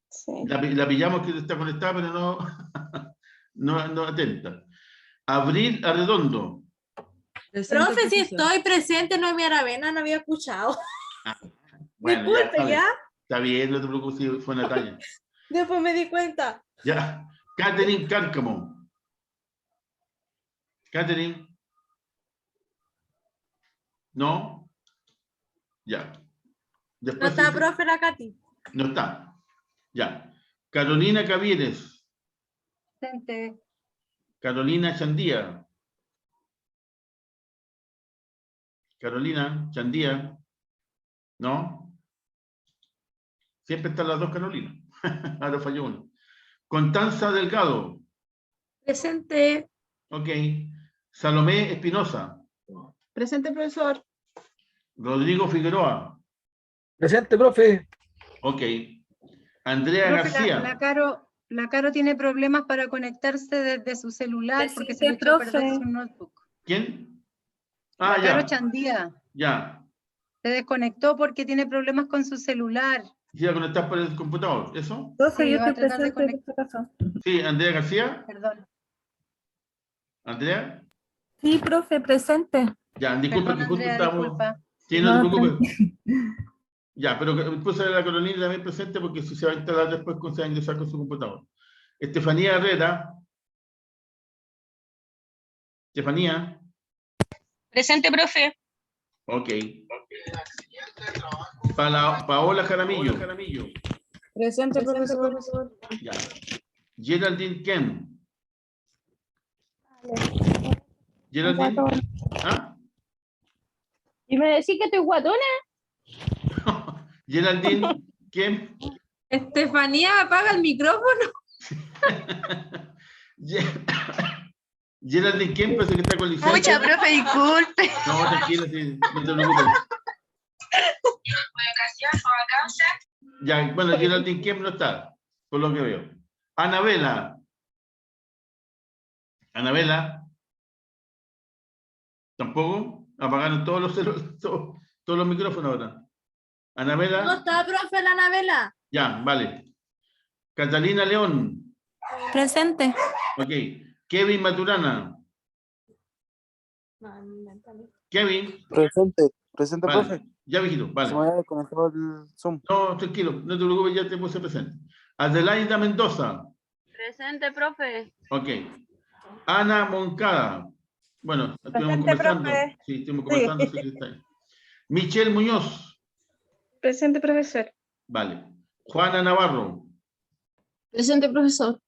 Sí. la pillamos que está conectada, pero no, no atenta. Abril Arredondo. Presente, Profe, si profesor. estoy presente, no es mi Aravena, no había escuchado. Bueno, Disculpe, está bien. ¿ya? Está bien, no te preocupes si fue una talla. Después me di cuenta. Ya. Catherine Cárcamo. Catherine. ¿No? Ya. No Después está, dice- profe, la Katy. No está. Ya. Carolina Cavieres. Presente. Carolina Chandía. Carolina Chandía. ¿No? Siempre están las dos Carolinas. Ahora falló uno. Constanza Delgado. Presente. Ok. Salomé Espinosa. Presente, profesor. Rodrigo Figueroa. Presente, profe. Ok. Andrea Profe, García. la Caro tiene problemas para conectarse desde su celular porque se le Presente, echó a perder profe. su notebook. ¿Quién? Ah, La Caro ya. Chandía Ya. se desconectó porque tiene problemas con su celular. ¿Se iba a conectar por el computador? ¿Eso? Profe, Sí, yo va a estoy tratar de presente por si acaso. Sí, Andrea García. Perdón. Andrea. Sí, profe, presente. Ya, disculpa Perdón, que justo Andrea, estamos. disculpa. Sí, no te No, preocupes. Ya, pero después sale la Carolina también presente porque si se va a instalar después se va a ingresar con su computador. Estefanía Herrera. Estefanía. Presente, profe. Ok. Paola Jaramillo. Presente, profesor. Ya. Geraldine Ken. Geraldine. ¿Ah? ¿Y me decís que estoy guatona? Geraldine Ken. Estefanía, apaga el micrófono. Geraldine Ken parece que está con licencia. Mucha, profe, disculpe. No, tranquila, sí, no te preocupes. Ya, bueno, Geraldine Kem no está, por lo que veo. Anabela. Anabela. ¿Tampoco? Apagaron todos los micrófonos ahora. Anabela. No está, profe, la Anabela. Ya, vale. Catalina León. Presente. Ok. Kevin Maturana. Kevin. Presente, Vale. profe. Ya, viejito, vale. Se me había desconectado el Zoom. No, tranquilo, no te preocupes, ya te puse presente. Adelaida Mendoza. Presente, profe. Ok. Ana Moncada. Bueno, estuvimos Presente, conversando. profe. Sí, estuvimos conversando. Sí, que está ahí. Michelle Muñoz. Presente, profesor. Vale. Juana Navarro. Presente, profesor.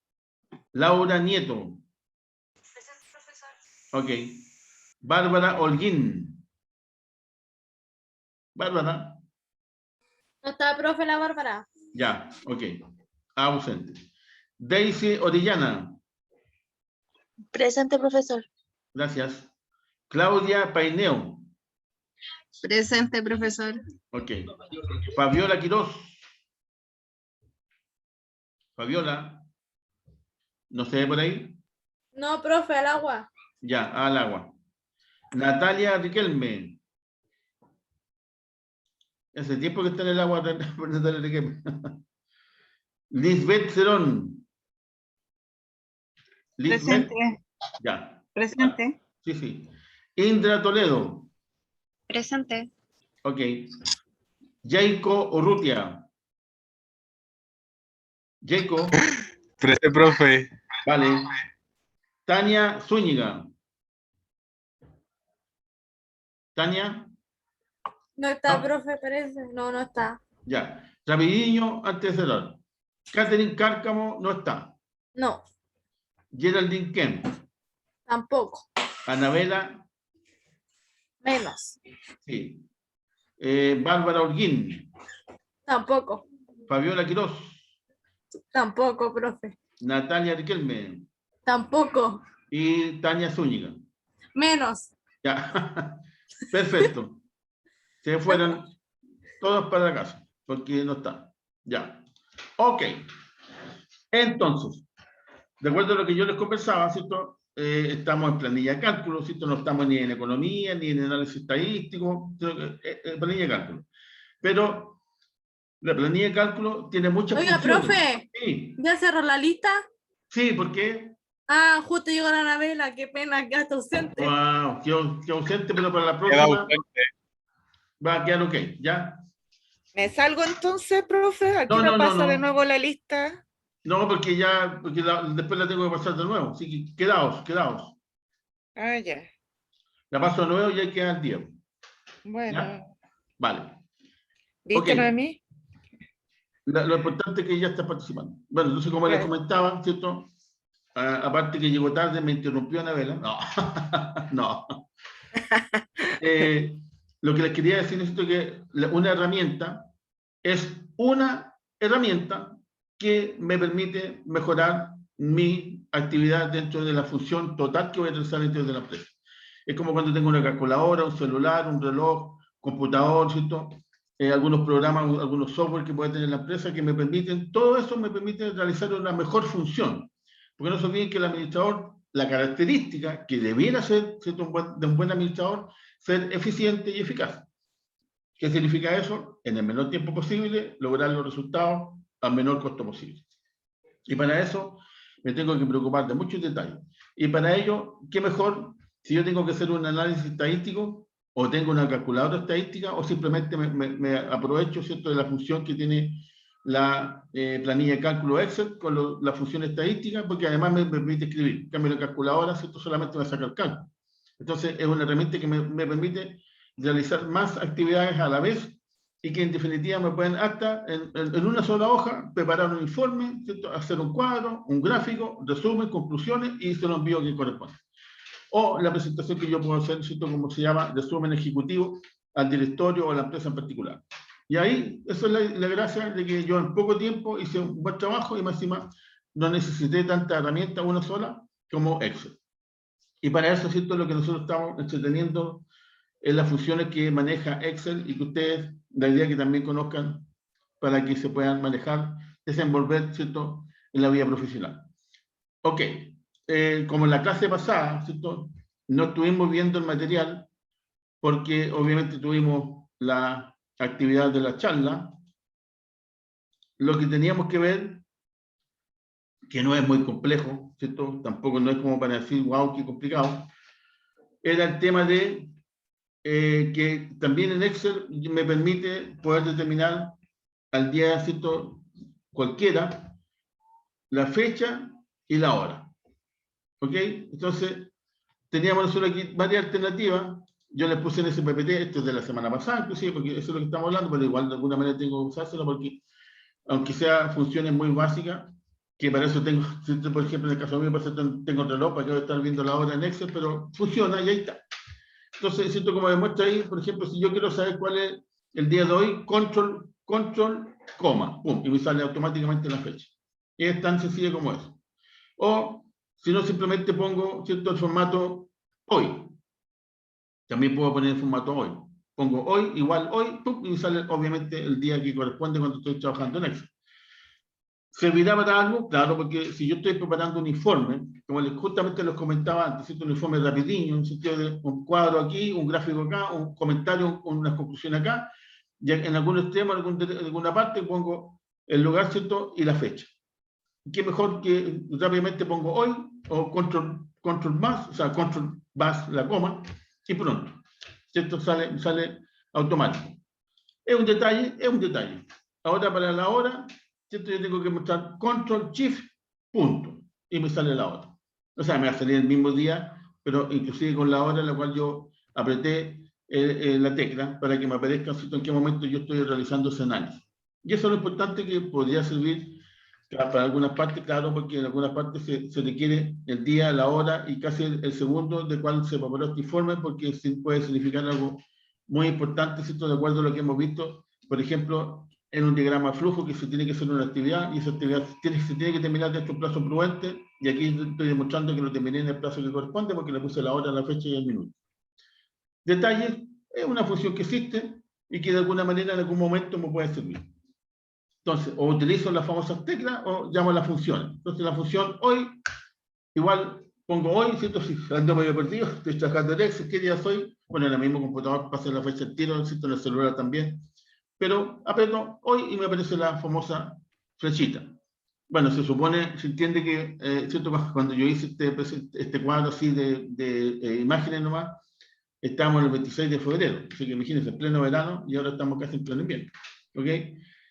Laura Nieto. Presente, profesor. Ok. Bárbara Holguín. Bárbara. No está, profe, la Bárbara. Ya, ok. Ausente. Daisy Orellana. Presente, profesor. Gracias. Claudia Paineo. Presente, profesor. Ok. Fabiola Quiroz. Fabiola. ¿No se ve por ahí? No, profe, al agua. Ya, al agua. Natalia Riquelme. Hace tiempo que está en el agua Natalia Riquelme. Lisbeth Cerón. Lisbeth. Presente. Ya. Presente. Sí, sí. Indra Toledo. Presente. Ok. Jaiko Urrutia. Jaiko. Presente, profe. Vale. Tania Zúñiga. Tania. No está, No. profe, parece. No, no está. Ya. Rapidinho antes de cerrar. Catherine Cárcamo no está. No, Geraldine Kemp. tampoco. Anabela. Menos. Sí. Bárbara Holguín. Tampoco. Fabiola Quiroz. Tampoco, profe. Natalia Riquelme. Tampoco. Y Tania Zúñiga. Menos. Ya. Perfecto. Se fueron todos para la casa, porque no está. Ya. Ok. Entonces, de acuerdo a lo que yo les conversaba, ¿cierto? Estamos en planilla de cálculo, ¿cierto? No estamos ni en economía, ni en análisis estadístico, planilla de cálculo. Pero la planilla de cálculo tiene muchas Oiga, funciones. profe. Sí. ¿Ya cerró la lista? Sí, ¿por qué? Ah, justo llegó la Anabela. Qué pena, que está ausente. Wow, qué ausente, pero para la próxima va a quedar ok, ¿ya? ¿Me salgo entonces, profe? ¿Aquí No, me pasa no. de nuevo la lista? No, porque ya, después la tengo que pasar de nuevo, así que quedaos. Ah, ya. La paso de nuevo y hay que quedar 10. Bueno. ¿Ya? Vale. ¿Viste, Ok. mami? Lo importante es que ya está participando. Bueno, entonces como les comentaba, ¿cierto? Aparte que llegó tarde, me interrumpió Anabela. No, no. Lo que les quería decir es que una herramienta es una herramienta que me permite mejorar mi actividad dentro de la función total que voy a realizar dentro de la empresa. Es como cuando tengo una calculadora, un celular, un reloj, computador, ¿cierto? Algunos programas, algunos software que puede tener la empresa que me permiten, todo eso me permite realizar una mejor función. Porque no se olviden que el administrador, la característica que debiera ser, ¿cierto? De un buen administrador, ser eficiente y eficaz. ¿Qué significa eso? En el menor tiempo posible, lograr los resultados al menor costo posible. Y para eso me tengo que preocupar de muchos detalles. Y para ello, ¿qué mejor si yo tengo que hacer un análisis estadístico o tengo una calculadora estadística o simplemente me aprovecho, ¿cierto?, de la función que tiene la planilla de cálculo Excel con la función estadística, porque además me permite escribir. En cambio, la calculadora, ¿cierto?, solamente me saca el cálculo. Entonces, es una herramienta que me permite realizar más actividades a la vez y que en definitiva me pueden hasta en una sola hoja preparar un informe, ¿cierto?, hacer un cuadro, un gráfico, resumen, conclusiones y se lo envío a quien corresponde. O la presentación que yo puedo hacer, ¿cierto?, como se llama, resumen ejecutivo al directorio o a la empresa en particular. Y ahí, eso es la gracia de que yo en poco tiempo hice un buen trabajo y más encima no necesité tanta herramienta, una sola, como Excel. Y para eso, ¿cierto?, lo que nosotros estamos entreteniendo es las funciones que maneja Excel y que ustedes, la idea que también conozcan para que se puedan manejar, desenvolver, ¿cierto?, en la vida profesional. Ok, como en la clase pasada, ¿cierto?, no estuvimos viendo el material porque obviamente tuvimos la actividad de la charla. Lo que teníamos que ver, que no es muy complejo, ¿cierto?, tampoco no es como para decir, wow, qué complicado, era el tema de que también en Excel me permite poder determinar al día cualquiera la fecha y la hora. ¿Ok? Entonces, teníamos nosotros aquí varias alternativas. Yo les puse en ese PPT, esto es de la semana pasada, inclusive, porque eso es lo que estamos hablando, pero igual de alguna manera tengo que usárselo porque, aunque sea funciones muy básicas, que para eso tengo, por ejemplo, en el caso mío, para eso tengo reloj para que voy a estar viendo la hora en Excel, pero funciona y ahí está. Entonces, siento como demuestra ahí, por ejemplo, si yo quiero saber cuál es el día de hoy, control, coma, pum, y me sale automáticamente la fecha. Y es tan sencillo como eso. O, si no, simplemente pongo, ¿cierto?, el formato hoy. También puedo poner el formato hoy. Pongo hoy, igual hoy, pum, y me sale obviamente el día que corresponde cuando estoy trabajando en Excel. ¿Servirá para algo? Claro, porque si yo estoy preparando un informe, como justamente les comentaba antes, un informe rapidinho, en el sentido de un cuadro aquí, un gráfico acá, un comentario, una conclusión acá, y en algún extremo, en alguna parte, pongo el lugar, ¿cierto?, y la fecha. ¿Qué mejor que rápidamente pongo hoy, o control más, o sea, control más la coma, y pronto, ¿cierto? Sale automático. Es un detalle. Ahora para la hora, ¿cierto? Yo tengo que mostrar control shift, punto, y me sale la hora. O sea, me va a salir el mismo día, pero inclusive con la hora en la cual yo apreté la tecla para que me aparezca, ¿cierto?, en qué momento yo estoy realizando ese análisis. Y eso es lo importante, que podría servir para algunas partes, claro, porque en algunas partes se requiere el día, la hora y casi el segundo de cuál se preparó este informe, porque puede significar algo muy importante, ¿cierto?, de acuerdo a lo que hemos visto, por ejemplo, en un diagrama flujo, que se tiene que hacer una actividad, y esa actividad se tiene que terminar dentro de un plazo prudente, y aquí estoy demostrando que lo terminé en el plazo que corresponde, porque le puse la hora, la fecha y el minuto. Detalles es una función que existe y que de alguna manera en algún momento me puede servir. Entonces, o utilizo las famosas teclas o llamo a la función. Entonces, la función hoy, igual pongo hoy, ¿cierto? Si ando medio perdido, estoy trabajando en Excel, ¿qué día soy? Bueno, en el mismo computador pasa la fecha al tiro, ¿cierto?, en el celular también. Pero aprieto hoy y me aparece la famosa flechita. Bueno, se supone, se entiende que, ¿cierto?, cuando yo hice este cuadro así de imágenes nomás, estábamos el 26 de febrero, así que imagínense, en pleno verano, y ahora estamos casi en pleno invierno. ¿Ok?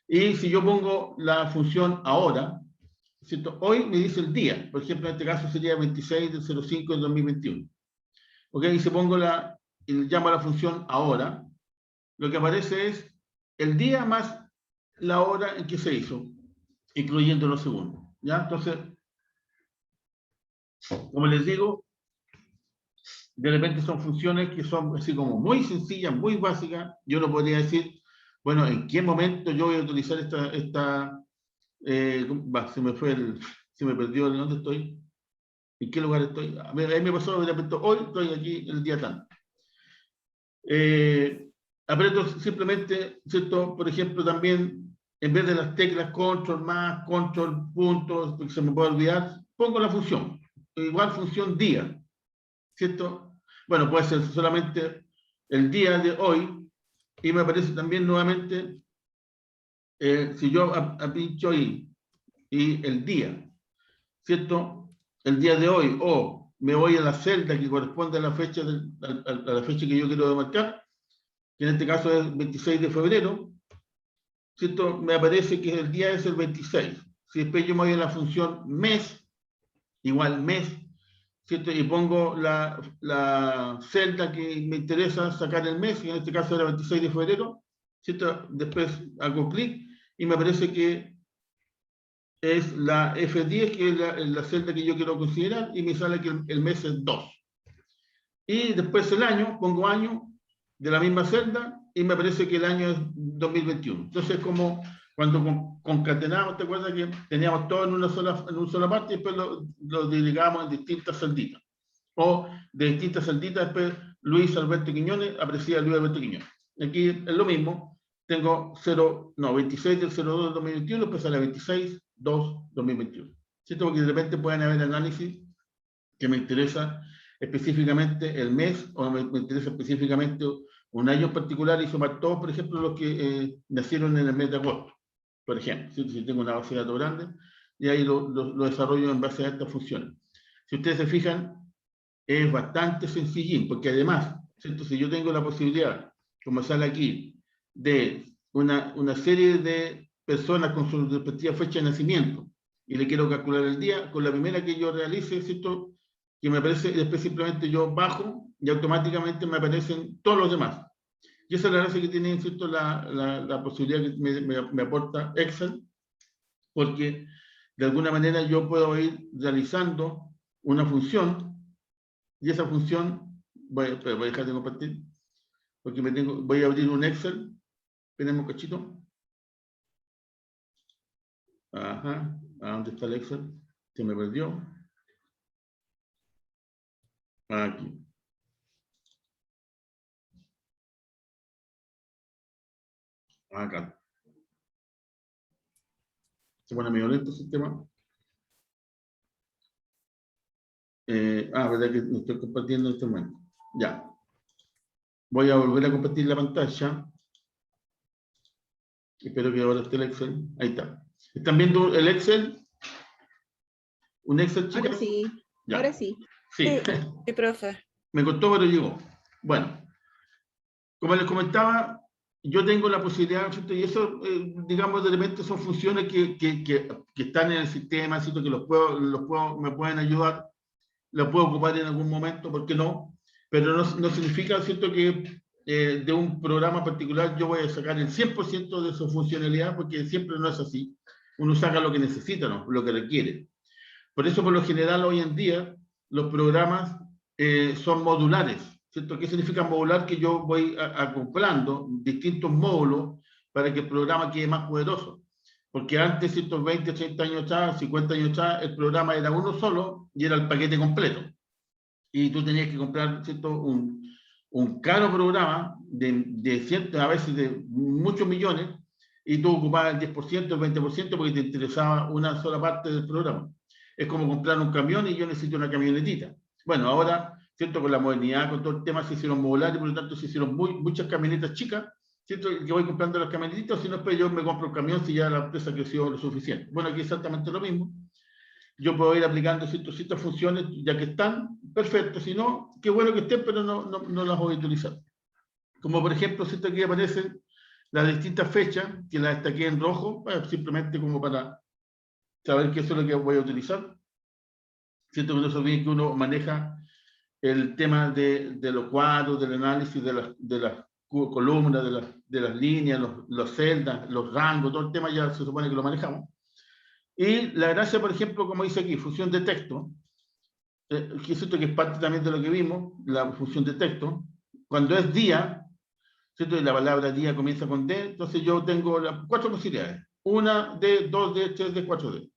Y si yo pongo la función ahora, ¿cierto?, hoy me dice el día, por ejemplo, en este caso sería 26 del 05 del 2021. ¿Ok? Y si pongo y llamo a la función ahora, lo que aparece es el día más la hora en que se hizo, incluyendo los segundos. ¿Ya? Entonces, como les digo, de repente son funciones que son así como muy sencillas, muy básicas. Yo no podría decir, bueno, ¿en qué momento yo voy a utilizar se me perdió de dónde estoy? ¿En qué lugar estoy? Ahí me pasó, de repente, hoy estoy aquí el día tanto. Aprieto simplemente, ¿cierto? Por ejemplo, también, en vez de las teclas control más, control puntos, porque se me puede olvidar, pongo la función. Igual función día, ¿cierto? Bueno, puede ser solamente el día de hoy, y me aparece también nuevamente, si yo pincho ahí, y el día, ¿cierto? El día de hoy, o me voy a la celda que corresponde a la fecha, a la fecha que yo quiero demarcar, que en este caso es 26 de febrero, ¿cierto? Me aparece que el día es el 26. Si después yo me voy a la función mes, igual mes, ¿cierto? Y pongo la celda que me interesa sacar el mes, que en este caso era 26 de febrero, ¿cierto? Después hago clic y me aparece que es la F10, que es la celda que yo quiero considerar, y me sale que el mes es 2. Y después el año, pongo año de la misma celda, y me parece que el año es 2021. Entonces, como cuando concatenamos, ¿te acuerdas que teníamos todo en una sola parte y después lo dividábamos en distintas celditas? O de distintas celditas, después Luis Alberto Quiñones aparecía Luis Alberto Quiñones. Aquí es lo mismo, tengo 26 del 02 del 2021, después sale 26, 2, 2021. ¿Cierto? Porque de repente pueden haber análisis que me interesa específicamente el mes, o me interesa específicamente un año en particular, y sumar todos, por ejemplo, los que nacieron en el mes de agosto, por ejemplo. Si tengo una base de datos grande, y ahí lo desarrollo en base a estas funciones. Si ustedes se fijan, es bastante sencillín, porque además, ¿cierto? Si yo tengo la posibilidad, como sale aquí, de una serie de personas con su respectiva fecha de nacimiento, y le quiero calcular el día, con la primera que yo realice, ¿cierto? Que me aparece, y después simplemente yo bajo, y automáticamente me aparecen todos los demás. Y esa es la gracia que tiene, ¿cierto? La posibilidad que me aporta Excel, porque de alguna manera yo puedo ir realizando una función, y esa función, voy a dejar de compartir, porque voy a abrir un Excel, tenemos un cachito. Ajá, ¿a dónde está el Excel? Se me perdió. Aquí. Acá. Se pone medio lento el sistema. Verdad que no estoy compartiendo en este momento. Ya. Voy a volver a compartir la pantalla. Espero que ahora esté el Excel. Ahí está. ¿Están viendo el Excel? ¿Un Excel, chicos? Ahora sí. Ya. Ahora sí. Sí. Sí, profe. Me costó, pero llegó. Bueno. Como les comentaba, yo tengo la posibilidad, ¿cierto? Y eso, digamos, de repente son funciones que están en el sistema, ¿cierto? Que me pueden ayudar, los puedo ocupar en algún momento, ¿por qué no? Pero no significa, ¿cierto? Que de un programa particular yo voy a sacar el 100% de su funcionalidad, porque siempre no es así. Uno saca lo que necesita, ¿no? Lo que requiere. Por eso, por lo general, hoy en día, los programas son modulares, ¿cierto? ¿Qué significa modular? Que yo voy acoplando distintos módulos para que el programa quede más poderoso. Porque antes, ¿cierto? 20, 30 años atrás, 50 años atrás, el programa era uno solo y era el paquete completo. Y tú tenías que comprar, ¿cierto? Un caro programa de cientos, a veces de muchos millones, y tú ocupabas el 10%, el 20% porque te interesaba una sola parte del programa. Es como comprar un camión y yo necesito una camionetita. Bueno, ahora, ¿cierto? Con la modernidad, con todo el tema, se hicieron modulares, por lo tanto se hicieron muchas camionetas chicas, ¿cierto? Yo voy comprando las camionetitas, si no, después yo me compro el camión si ya la empresa creció lo suficiente. Bueno, aquí es exactamente lo mismo. Yo puedo ir aplicando ciertas funciones, ya que están, perfecto. Si no, qué bueno que estén, pero no las voy a utilizar. Como por ejemplo, ¿cierto? Aquí aparecen las distintas fechas, que las destaqué en rojo, simplemente como para saber que eso es lo que voy a utilizar. Siento que no se olviden que uno maneja el tema de los cuadros, del análisis de las columnas, de las líneas, las celdas, los rangos, todo el tema ya se supone que lo manejamos. Y la gracia, por ejemplo, como dice aquí, función de texto, que es cierto que es parte también de lo que vimos, la función de texto, cuando es día, ¿cierto? Y la palabra día comienza con D, entonces yo tengo las 4 posibilidades. 1 D, 2 D, 3 D, 4 D.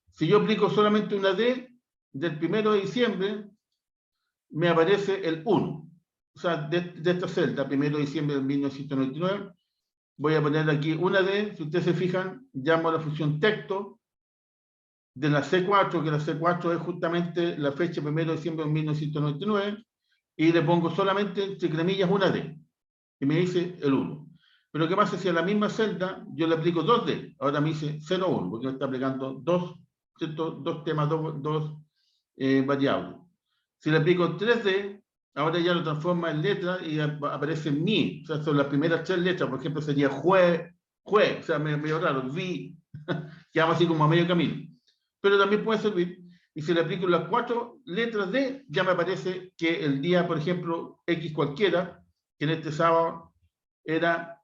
Si yo aplico solamente una D, del 1 de diciembre, me aparece el 1. O sea, de esta celda, 1 de diciembre de 1999, voy a poner aquí una D, si ustedes se fijan, llamo a la función texto, de la C4, que la C4 es justamente la fecha 1 de diciembre de 1999, y le pongo solamente, entre comillas, una D, y me dice el 1. Pero ¿qué pasa si a la misma celda yo le aplico 2D? Ahora me dice 0,1, porque me está aplicando dos temas, dos variables. Si le aplico 3D, ahora ya lo transforma en letra y aparece mi. O sea, son las primeras 3 letras, por ejemplo, sería jue, o sea, medio raro, vi, quedamos así como a medio camino. Pero también puede servir, y si le aplico las 4 letras D, ya me aparece que el día, por ejemplo, X cualquiera, que en este sábado era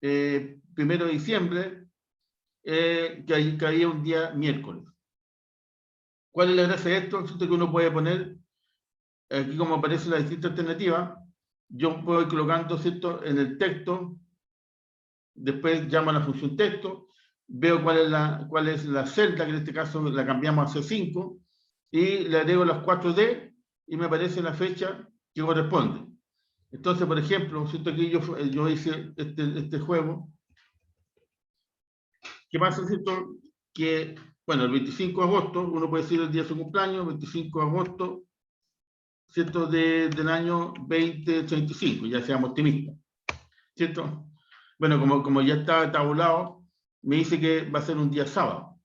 1 de diciembre, que caía un día miércoles. ¿Cuál es la gracia de esto? Esto que uno puede poner, aquí como aparece la distinta alternativa, yo puedo ir colocando, ¿cierto? En el texto, después llamo a la función texto, veo cuál es la celda, que en este caso la cambiamos a C5, y le agrego las 4D, y me aparece la fecha que corresponde. Entonces, por ejemplo, ¿cierto? Aquí yo hice este juego. ¿Qué pasa, cierto? Que, bueno, el 25 de agosto, uno puede decir el día de su cumpleaños, 25 de agosto, ¿cierto? Del año 2035, ya seamos optimistas, ¿cierto? Bueno, como ya está tabulado, me dice que va a ser un día sábado,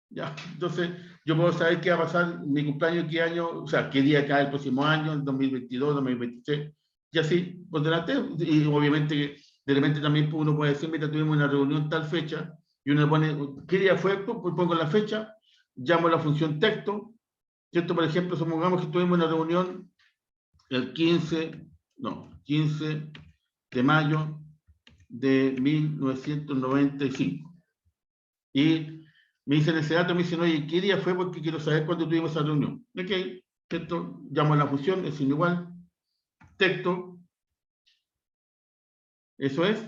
¿ya? Entonces, yo puedo saber qué va a pasar mi cumpleaños, qué año, o sea, qué día cae el próximo año, el 2022, 2023, y así, por delante, y obviamente que de repente también uno puede decir, mira, tuvimos una reunión tal fecha, y uno pone, ¿qué día fue? Pues pongo la fecha, llamo a la función texto, ¿cierto? Por ejemplo, supongamos que tuvimos una reunión el 15 de mayo de 1995. Y me dicen ese dato, me dicen, oye, ¿qué día fue? Porque quiero saber cuándo tuvimos esa reunión. Ok, ¿cierto? Llamo a la función, es sin igual, texto, eso es,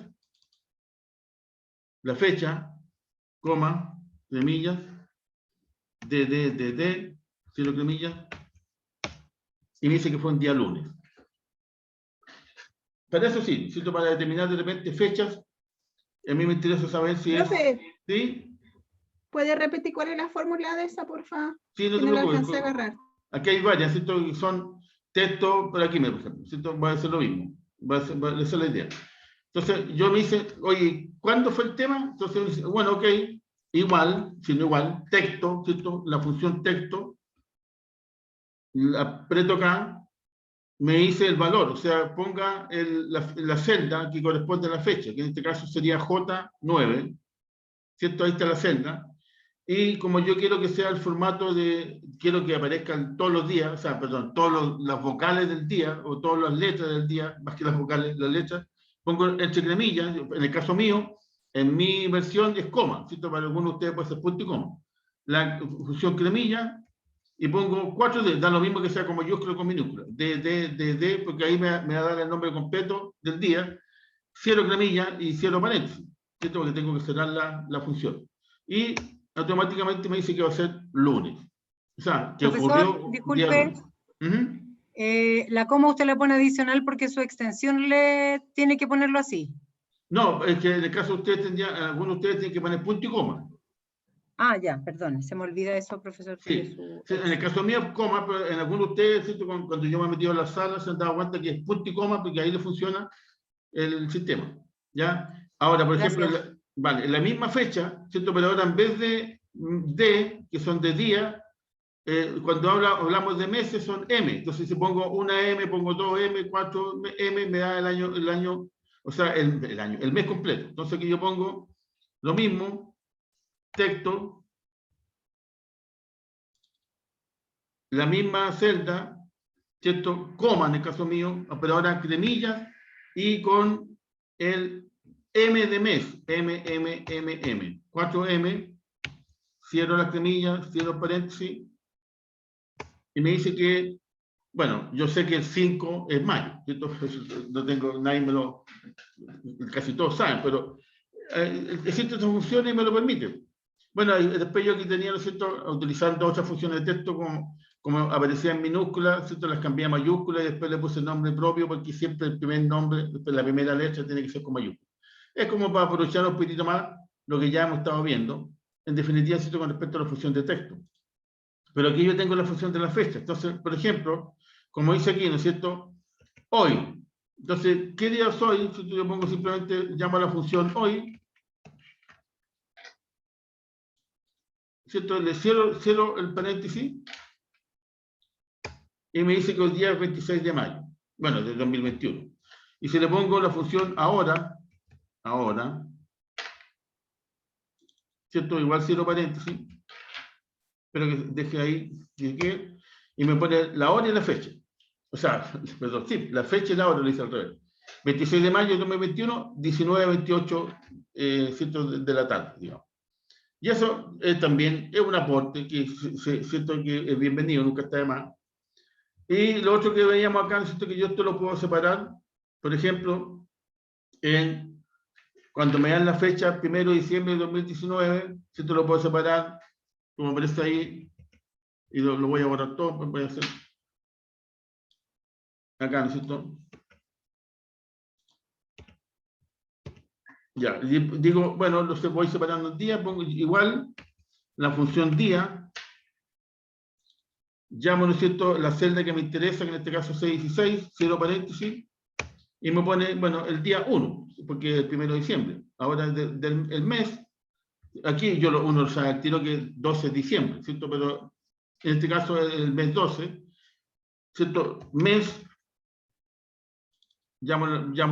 la fecha, coma, comillas, cero comillas, y me dice que fue un día lunes. Para eso sí, ¿cierto? Para determinar de repente fechas, a mí me interesa saber si Profe, es... ¿Sí? ¿puede repetir cuál es la fórmula de esa, por favor? Sí, no Que te no la preocupes. alcancé a agarrar. Aquí hay varias, ¿cierto? Que son textos, por aquí, por ejemplo, ¿cierto? Va a ser lo mismo. Va a ser la idea. Entonces, yo me dice, oye, ¿cuándo fue el tema? Entonces, me dice, bueno, ok, igual, sino igual, texto, ¿cierto? La función texto, la aprieto acá, me dice el valor, o sea, ponga la celda que corresponde a la fecha, que en este caso sería J9, ¿cierto? Ahí está la celda. Y como yo quiero que sea el formato de, quiero que aparezcan todos los días, o sea, perdón, todas las vocales del día, o todas las letras del día, más que las vocales, las letras, pongo entre comillas, en el caso mío, en mi versión es coma, ¿cierto? Para algunos de ustedes puede ser punto y coma. La función cremilla, y pongo 4D, da lo mismo que sea con mayúscula o con minúscula, D, porque ahí me va a dar el nombre completo del día, 0 cremilla y 0 paréntesis, ¿cierto? Porque tengo que cerrar la función. Y automáticamente me dice que va a ser lunes. O sea, que Profesor, ocurrió disculpe, la coma usted la pone adicional porque su extensión le tiene que ponerlo así. No, es que en el caso de ustedes algunos de ustedes tienen que poner punto y coma. Ah, ya, perdón, se me olvida eso, profesor. Sí, en el caso mío, coma, pero en algunos de ustedes, ¿cierto? Cuando yo me he metido en la sala, se han dado cuenta que es punto y coma, porque ahí le funciona el sistema. ¿Ya? Ahora, por ejemplo, en la misma fecha, ¿cierto? Pero ahora en vez de que son de día, cuando hablamos de meses son M. Entonces, si pongo una M, pongo 2M, 4M, me da el año, o sea, el mes completo. Entonces, aquí yo pongo lo mismo, texto, la misma celda, ¿cierto? Coma en el caso mío, pero ahora cremillas y con el M de mes, M, 4M, cierro las cremillas, cierro paréntesis, y me dice que, bueno, yo sé que el 5 es mayo, ¿cierto? No tengo, nadie me lo, casi todos saben, pero existen estas funciones y me lo permiten. Bueno, después yo aquí tenía, ¿no es cierto?, utilizando otras funciones de texto como aparecía en minúsculas, ¿cierto?, las cambié a mayúsculas y después le puse el nombre propio porque siempre el primer nombre, después la primera letra tiene que ser con mayúsculas. Es como para aprovechar un poquito más lo que ya hemos estado viendo, en definitiva, ¿cierto?, con respecto a la función de texto. Pero aquí yo tengo la función de la fecha. Entonces, por ejemplo, como dice aquí, ¿no es cierto?, hoy. Entonces, ¿qué día es hoy? Si yo pongo simplemente, llamo a la función hoy, ¿cierto? Le cierro el paréntesis y me dice que el día es 26 de mayo, bueno, del 2021. Y si le pongo la función ahora, ¿cierto? Igual cierro paréntesis, pero que deje ahí, y me pone la hora y la fecha. O sea, perdón, sí, la fecha y la hora lo hice al revés. 26 de mayo de 2021, 19:28 de la tarde, digamos. Y eso también es un aporte que siento que es bienvenido, nunca está de más. Y lo otro que veíamos acá, siento que yo esto lo puedo separar, por ejemplo, cuando me dan la fecha 1 de diciembre de 2019, siento lo puedo separar, como aparece ahí, y lo voy a borrar todo, pues voy a hacer acá, ¿no es cierto? Ya, digo, bueno, lo voy separando el día, pongo igual la función día, llamo, ¿no es cierto?, la celda que me interesa, que en este caso es 616, cierro paréntesis, y me pone, bueno, el día 1, porque es el 1 de diciembre. Ahora el mes, aquí uno sabe al tiro que 12 de diciembre, ¿cierto? Pero en este caso es el mes 12, ¿cierto? Mes, llamo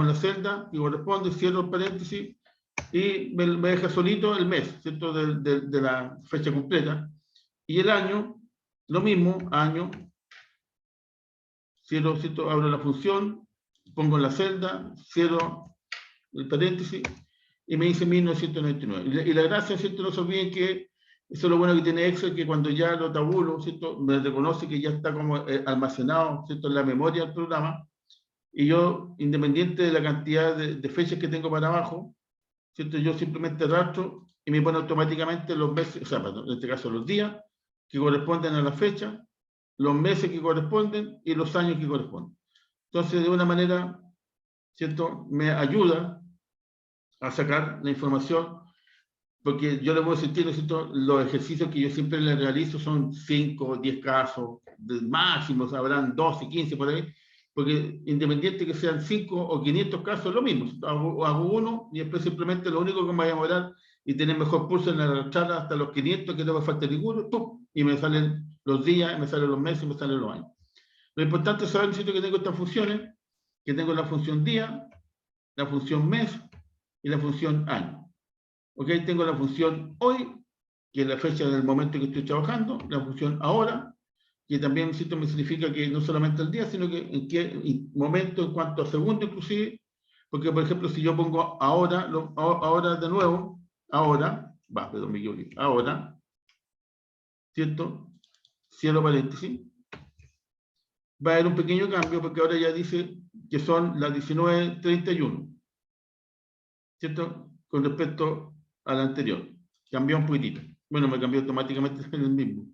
la celda que corresponde, cierro el paréntesis y me deja solito el mes, ¿cierto? De la fecha completa. Y el año, lo mismo, año, cierro, ¿cierto? Abro la función, pongo la celda, cierro el paréntesis y me dice 1999. Y la gracia, ¿cierto? No se olviden que eso es lo bueno que tiene Excel, que cuando ya lo tabulo, ¿cierto? Me reconoce que ya está como almacenado, ¿cierto? En la memoria del programa. Y yo, independiente de la cantidad de fechas que tengo para abajo, ¿cierto? Yo simplemente arrastro y me pone automáticamente los meses, o sea, perdón, en este caso los días que corresponden a la fecha, los meses que corresponden y los años que corresponden. Entonces, de una manera, ¿cierto? Me ayuda a sacar la información, porque yo le puedo sentir, ¿cierto? Los ejercicios que yo siempre le realizo son 5 o 10 casos, máximo, habrán 12, 15 por ahí, porque independiente que sean 5 o 500 casos, es lo mismo. Hago uno y después simplemente lo único que me va a demorar y tener mejor pulso en la arrastrar hasta los 500, que no me falta ninguno, ¡pum! Y me salen los días, me salen los meses, me salen los años. Lo importante es saber, ¿cierto? Que tengo estas funciones, que tengo la función día, la función mes y la función año. ¿Ok? Tengo la función hoy, que es la fecha del momento en que estoy trabajando, la función ahora, que también me significa que no solamente el día, sino que en qué momento, en cuanto a segundo inclusive, porque por ejemplo si yo pongo ahora, ahora de nuevo, ahora, perdón, me equivoqué, ahora, ¿cierto? Cierro paréntesis, va a haber un pequeño cambio porque ahora ya dice que son las 19:31, ¿cierto? Con respecto a la anterior, cambió un poquitito. Bueno, me cambió automáticamente en el mismo.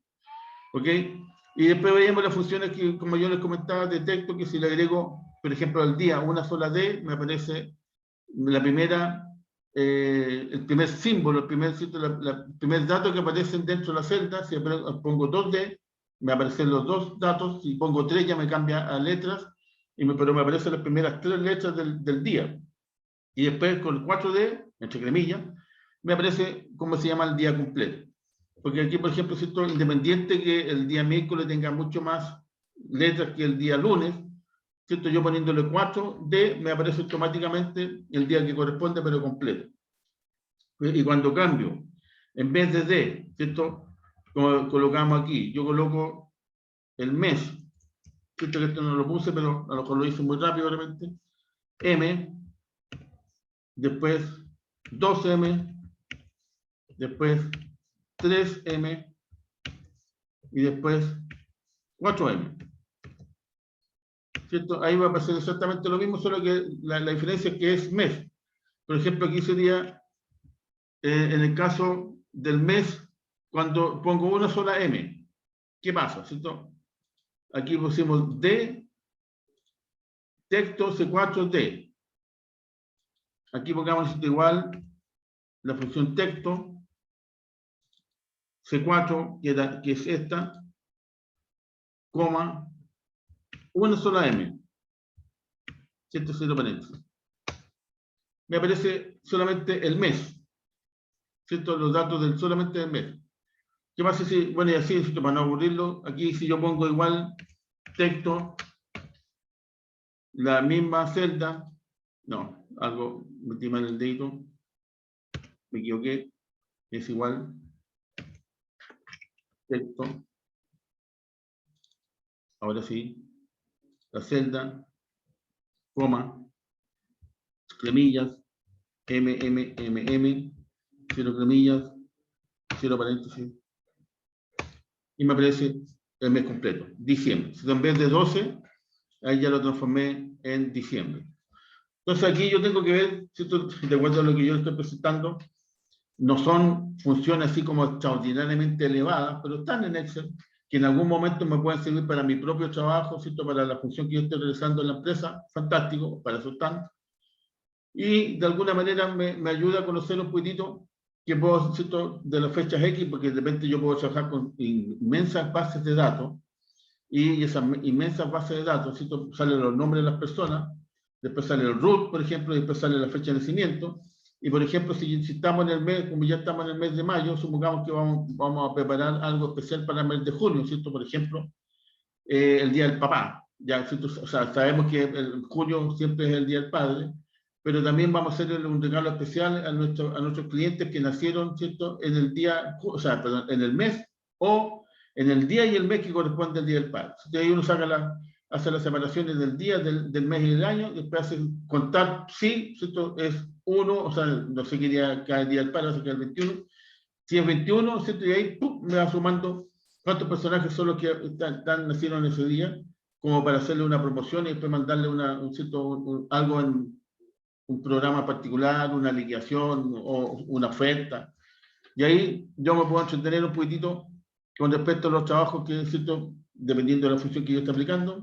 ¿Ok? Y después veíamos las funciones que, como yo les comentaba, detecto que si le agrego, por ejemplo, al día una sola D, me aparece la primera, el primer símbolo, el primer dato que aparecen dentro de la celda. Si pongo 2D, me aparecen los dos datos. Si pongo 3, ya me cambia a letras, pero me aparecen las primeras 3 letras del día. Y después con 4D, entre comillas, me aparece cómo se llama el día completo. Porque aquí, por ejemplo, ¿cierto? Independiente que el día miércoles tenga mucho más letras que el día lunes, ¿cierto? Yo poniéndole 4D, me aparece automáticamente el día que corresponde, pero completo. Y cuando cambio, en vez de D, ¿cierto? Como colocamos aquí, yo coloco el mes, ¿cierto? Que esto no lo puse, pero a lo mejor lo hice muy rápido, realmente. M, después 2M, después 3M y después 4M. ¿Cierto? Ahí va a pasar exactamente lo mismo, solo que la diferencia es que es mes. Por ejemplo, aquí sería, en el caso del mes, cuando pongo una sola M. ¿Qué pasa? ¿Cierto? Aquí pusimos D, texto C4D. Aquí pongamos igual la función texto C4, que es esta, coma, una sola M, ¿cierto? Cierro paréntesis. Me aparece solamente el mes, ¿cierto? Los datos solamente del mes. ¿Qué pasa si, bueno, y así, ¿cierto? Para no aburrirlo, aquí si yo pongo igual texto, la misma celda, no, algo, metí mal el dedito, me equivoqué, es igual, texto, ahora sí, la celda, coma, clemillas, M, cierro clemillas, cierro paréntesis, y me aparece el mes completo, diciembre. Si en vez de 12, ahí ya lo transformé en diciembre. Entonces aquí yo tengo que ver, ¿cierto? De acuerdo a lo que yo estoy presentando, no son funciones así como extraordinariamente elevadas, pero están en Excel, que en algún momento me pueden servir para mi propio trabajo, ¿cierto? Para la función que yo estoy realizando en la empresa, fantástico, para eso están. Y de alguna manera me ayuda a conocer un poquitito que puedo, ¿cierto? De las fechas X, porque de repente yo puedo trabajar con inmensas bases de datos, y esas inmensas bases de datos, ¿cierto? Salen los nombres de las personas, después sale el root, por ejemplo, y después sale la fecha de nacimiento, Y por ejemplo, si estamos en el mes, como ya estamos en el mes de mayo, supongamos que vamos a preparar algo especial para el mes de junio, ¿cierto? Por ejemplo, el Día del Papá. Ya, ¿cierto? O sea, sabemos que el junio siempre es el Día del Padre, pero también vamos a hacerle un regalo especial a nuestros clientes que nacieron, ¿cierto? En el día, o sea, perdón, en el mes o en el día y el mes que corresponde al Día del Padre. Entonces ahí uno hace las separaciones del día, del mes y del año, y después hace contar, sí, ¿cierto? Es uno, o sea, no sé qué día cae el Día del Padre, no sé qué es el 21. Si es 21, ¿cierto? Y ahí ¡pum!, me va sumando cuántos personajes son los que nacieron en ese día, como para hacerle una promoción y después mandarle algo en un programa particular, una liquidación o una oferta. Y ahí yo me puedo entretener un poquitito con respecto a los trabajos que, ¿cierto?, dependiendo de la función que yo esté aplicando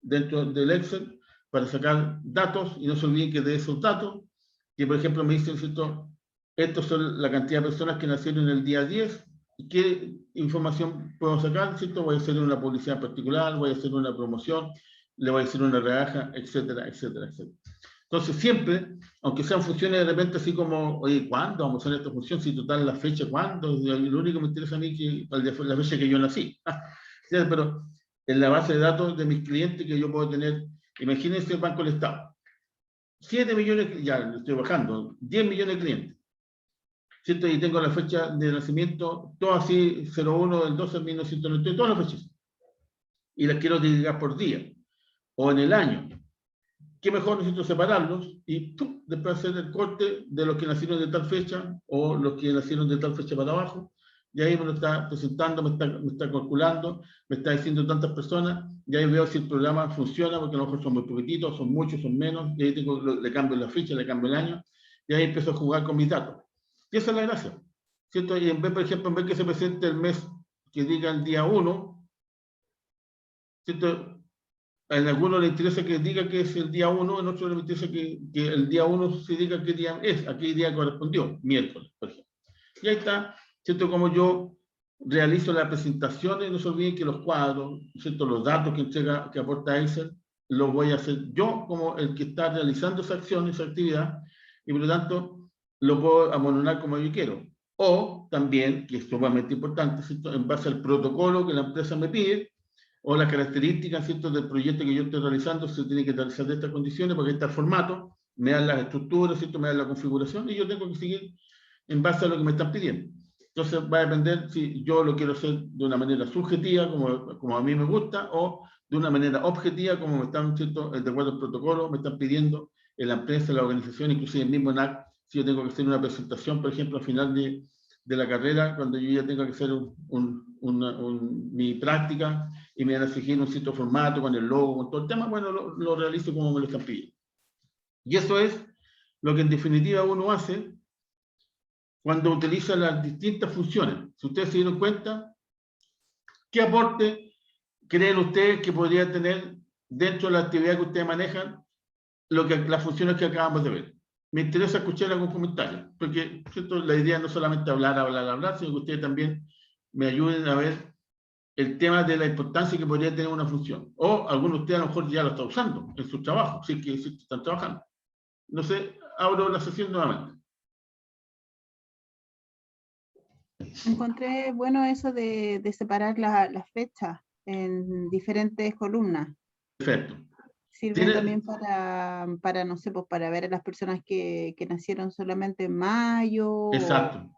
dentro del Excel, para sacar datos, y no se olviden que de esos datos, que por ejemplo me dicen, ¿cierto?, estos son la cantidad de personas que nacieron en el día 10, y qué información puedo sacar, ¿cierto? Voy a hacer una publicidad particular, voy a hacer una promoción, le voy a hacer una rebaja, etcétera, etcétera, etcétera. Entonces siempre, aunque sean funciones de repente así como, oye, ¿cuándo vamos a hacer esta función? Si total la fecha, ¿cuándo? Lo único que me interesa a mí es que la fecha que yo nací. Pero en la base de datos de mis clientes que yo puedo tener, imagínense el Banco del Estado. 7 millones, ya estoy bajando, 10 millones de clientes. ¿Cierto? Y tengo la fecha de nacimiento, todo así, 01 del 12 de 1990, todas las fechas. Y las quiero divulgar por día, o en el año. ¿Qué mejor necesito separarlos y ¡pum!, después hacer el corte de los que nacieron de tal fecha o los que nacieron de tal fecha para abajo? Y ahí me lo está presentando, me está calculando, me está diciendo tantas personas, y ahí veo si el programa funciona, porque a lo mejor son muy poquititos, son muchos, son menos, y ahí le cambio la fecha, le cambio el año, y ahí empiezo a jugar con mis datos. Y esa es la gracia, ¿cierto? Y en vez, por ejemplo, en vez que se presente el mes que diga el día 1, ¿cierto? A algunos les interesa que diga que es el día 1, en otros les interesa que el día 1 se diga qué día es, a qué día correspondió, miércoles, por ejemplo. Y ahí está, ¿cierto? Como yo realizo las presentaciones, no se olviden que los cuadros, ¿cierto?, los datos que aporta Excel, los voy a hacer yo como el que está realizando esa acción, esa actividad, y por lo tanto lo puedo amononar como yo quiero. O también, que es sumamente importante, ¿cierto?, en base al protocolo que la empresa me pide, o las características, ¿cierto?, del proyecto que yo estoy realizando, se tiene que realizar de estas condiciones, porque está el formato, me dan las estructuras, ¿cierto?, me dan la configuración, y yo tengo que seguir en base a lo que me están pidiendo. Entonces va a depender si yo lo quiero hacer de una manera subjetiva, como a mí me gusta, o de una manera objetiva, como me están, ¿cierto?, de acuerdo al protocolo, me están pidiendo en la empresa, en la organización, inclusive el mismo NAC, si yo tengo que hacer una presentación, por ejemplo, al final de la carrera, cuando yo ya tengo que hacer mi práctica, y me van a exigir un cierto formato, con el logo, con todo el tema, bueno, lo realizo como me lo están pidiendo. Y eso es lo que en definitiva uno hace cuando utiliza las distintas funciones. Si ustedes se dieron cuenta, ¿qué aporte creen ustedes que podría tener dentro de la actividad que ustedes manejan las funciones que acabamos de ver? Me interesa escuchar algún comentario, porque, ¿cierto?, la idea no es solamente hablar, sino que ustedes también me ayuden a ver el tema de la importancia que podría tener una función. O algunos de ustedes a lo mejor ya lo están usando en su trabajo, si es que están trabajando. No sé, abro la sesión nuevamente. Encontré bueno eso de separar las fechas en diferentes columnas. Perfecto. Sirve también para, no sé, pues para ver a las personas que nacieron solamente en mayo. Exacto.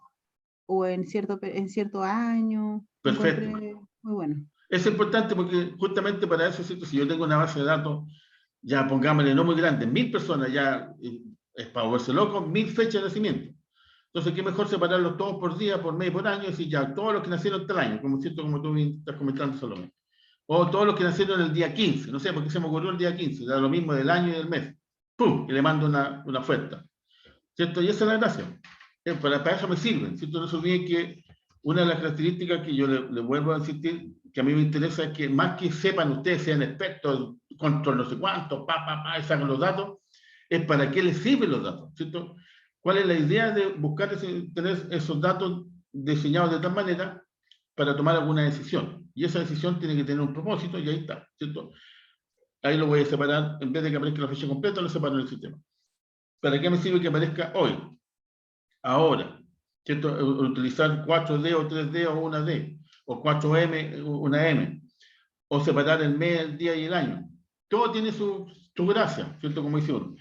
O en cierto año. Perfecto. Muy bueno. Es importante porque justamente para eso, ¿cierto?, si yo tengo una base de datos, ya pongámosle no muy grande, 1000 personas, ya es para volverse loco, 1000 fechas de nacimiento. Entonces, qué mejor separarlos todos por día, por mes, por año, y decir ya, todos los que nacieron tal año, como tú estás comentando, Salomé. O todos los que nacieron el día 15, no sé, porque se me ocurrió el día 15, da lo mismo del año y del mes. ¡Pum! Y le mando una oferta. ¿Cierto? Y esa es la gracia. Para eso me sirven, ¿cierto? No se olviden que una de las características que yo le vuelvo a insistir, que a mí me interesa, es que más que sepan ustedes, sean expertos, control no sé cuánto, y sacan los datos, es para qué les sirven los datos, ¿cierto? ¿Cuál es la idea de buscar tener esos datos diseñados de tal manera para tomar alguna decisión? Y esa decisión tiene que tener un propósito, y ahí está, ¿cierto? Ahí lo voy a separar, en vez de que aparezca la fecha completa, lo separo en el sistema. ¿Para qué me sirve que aparezca hoy? Ahora, ¿cierto? Utilizar 4D o 3D o 1D, o 4M, una M, o separar el mes, el día y el año. Todo tiene su gracia, ¿cierto? Como dice uno.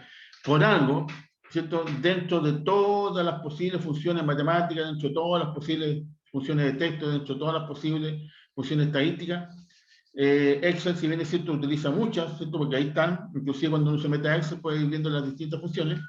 Por algo, ¿cierto? Dentro de todas las posibles funciones matemáticas, dentro de todas las posibles funciones de texto, dentro de todas las posibles funciones estadísticas, Excel, si bien es cierto, utiliza muchas, ¿cierto? Porque ahí están, inclusive cuando uno se mete a Excel puede ir viendo las distintas funciones.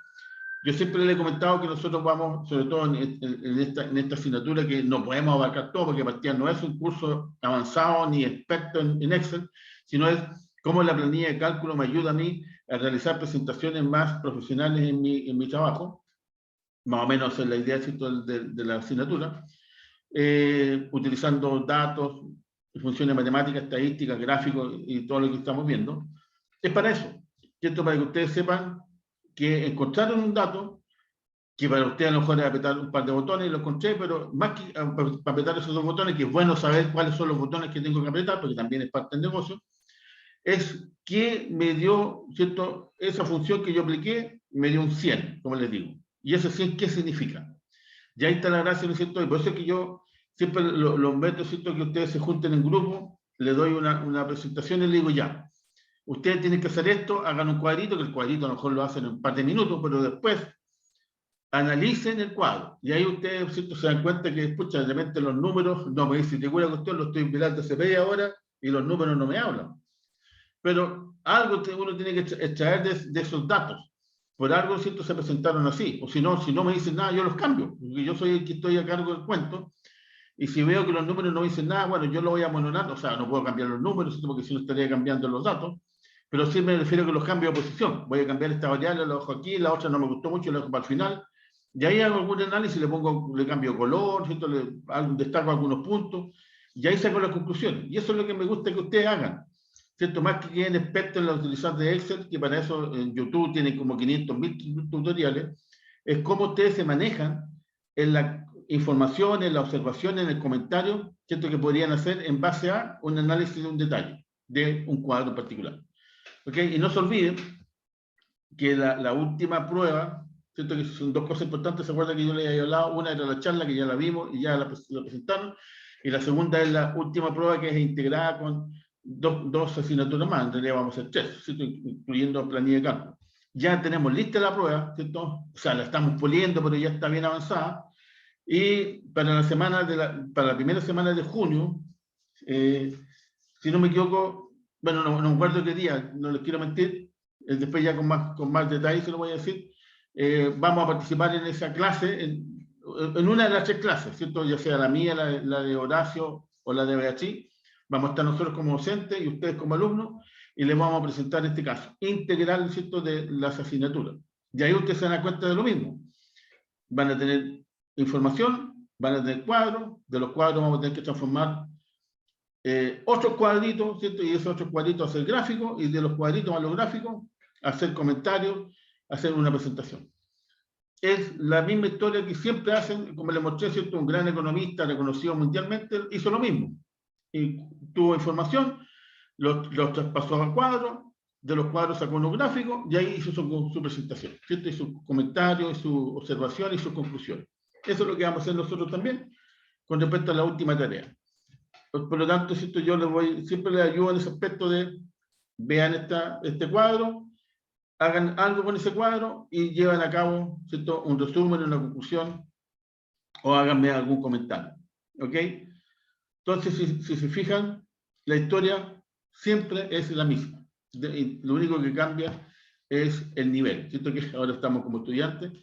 Yo siempre le he comentado que nosotros vamos, sobre todo en esta asignatura, que no podemos abarcar todo, porque partida no es un curso avanzado ni experto en Excel, sino es cómo la planilla de cálculo me ayuda a mí a realizar presentaciones más profesionales en mi trabajo, más o menos es la idea, ¿cierto? de la asignatura, utilizando datos, funciones matemáticas, estadísticas, gráficos y todo lo que estamos viendo. Es para eso, ¿cierto? Para que ustedes sepan que encontraron un dato que para ustedes a lo mejor es apretar un par de botones, y lo encontré, pero más que para apretar esos dos botones, que es bueno saber cuáles son los botones que tengo que apretar, porque también es parte del negocio, es que me dio, ¿cierto? Esa función que yo apliqué, me dio un 100, como les digo. ¿Y ese 100 qué significa? Ya ahí está la gracia, ¿no es cierto? Y por eso es que yo siempre los meto, ¿cierto? Que ustedes se junten en grupo, les doy una presentación y les digo ya. Ustedes tienen que hacer esto, hagan un cuadrito, que el cuadrito a lo mejor lo hacen en un par de minutos, pero después analicen el cuadro. Y ahí ustedes, ¿cierto? Se dan cuenta que, pucha, de repente los números, no me dicen, te cuida cuestión, lo estoy mirando hace media hora y los números no me hablan. Pero algo uno tiene que extraer de esos datos. Por algo, ¿cierto? Se presentaron así. O si no me dicen nada, yo los cambio. Porque yo soy el que estoy a cargo del cuento. Y si veo que los números no dicen nada, bueno, yo lo voy a mononar. O sea, no puedo cambiar los números, ¿cierto? Porque si no estaría cambiando los datos. Pero sí me refiero a que los cambio de posición. Voy a cambiar esta variable, la dejo aquí, la otra no me gustó mucho, la dejo para el final. Y ahí hago algún análisis, le cambio color, ¿cierto? Destaco algunos puntos. Y ahí saco las conclusiones. Y eso es lo que me gusta que ustedes hagan. ¿Cierto? Más que queden expertos en la utilización de Excel, que para eso en YouTube tienen como 500.000 tutoriales, es cómo ustedes se manejan en la información, en la observación, en el comentario, ¿cierto? Que podrían hacer en base a un análisis de un detalle, de un cuadro en particular. ¿Okay? Y no se olviden que la última prueba, ¿cierto? Que son dos cosas importantes, ¿se acuerdan que yo les había hablado? Una era la charla, que ya la vimos y ya la presentaron, y la segunda es la última prueba, que es integrada con dos asignaturas más, en realidad vamos a hacer 3, ¿cierto? Incluyendo planilla de cálculo. Ya tenemos lista la prueba, ¿cierto? O sea, la estamos puliendo, pero ya está bien avanzada. Y para para la primera semana de junio, si no me equivoco, bueno, no me acuerdo qué día, no les quiero mentir, después ya con más detalles se lo voy a decir, vamos a participar en esa clase, en una de las 3 clases, ¿cierto? Ya sea la mía, la de Horacio o la de Beatriz. Vamos a estar nosotros como docentes y ustedes como alumnos, y les vamos a presentar este caso integral, ¿cierto? De las asignaturas. Y ahí ustedes se dan cuenta de lo mismo. Van a tener información, van a tener cuadros, de los cuadros vamos a tener que transformar otros cuadritos, ¿cierto? Y esos otros cuadritos hacer gráficos, y de los cuadritos a los gráficos hacer comentarios, hacer una presentación. Es la misma historia que siempre hacen, como les mostré, ¿cierto? Un gran economista reconocido mundialmente hizo lo mismo. Y tuvo información, los traspasó a cuadros, de los cuadros sacó unos gráficos y ahí hizo su presentación, ¿cierto? Y sus comentarios, y sus observaciones y sus conclusiones. Eso es lo que vamos a hacer nosotros también con respecto a la última tarea. Por lo tanto, ¿cierto? Yo siempre les ayudo en ese aspecto de vean este cuadro, hagan algo con ese cuadro y llevan a cabo, ¿cierto? Un resumen, una conclusión, o háganme algún comentario. ¿Ok? Entonces, si se fijan, la historia siempre es la misma. Lo único que cambia es el nivel, ¿cierto? Que ahora estamos como estudiantes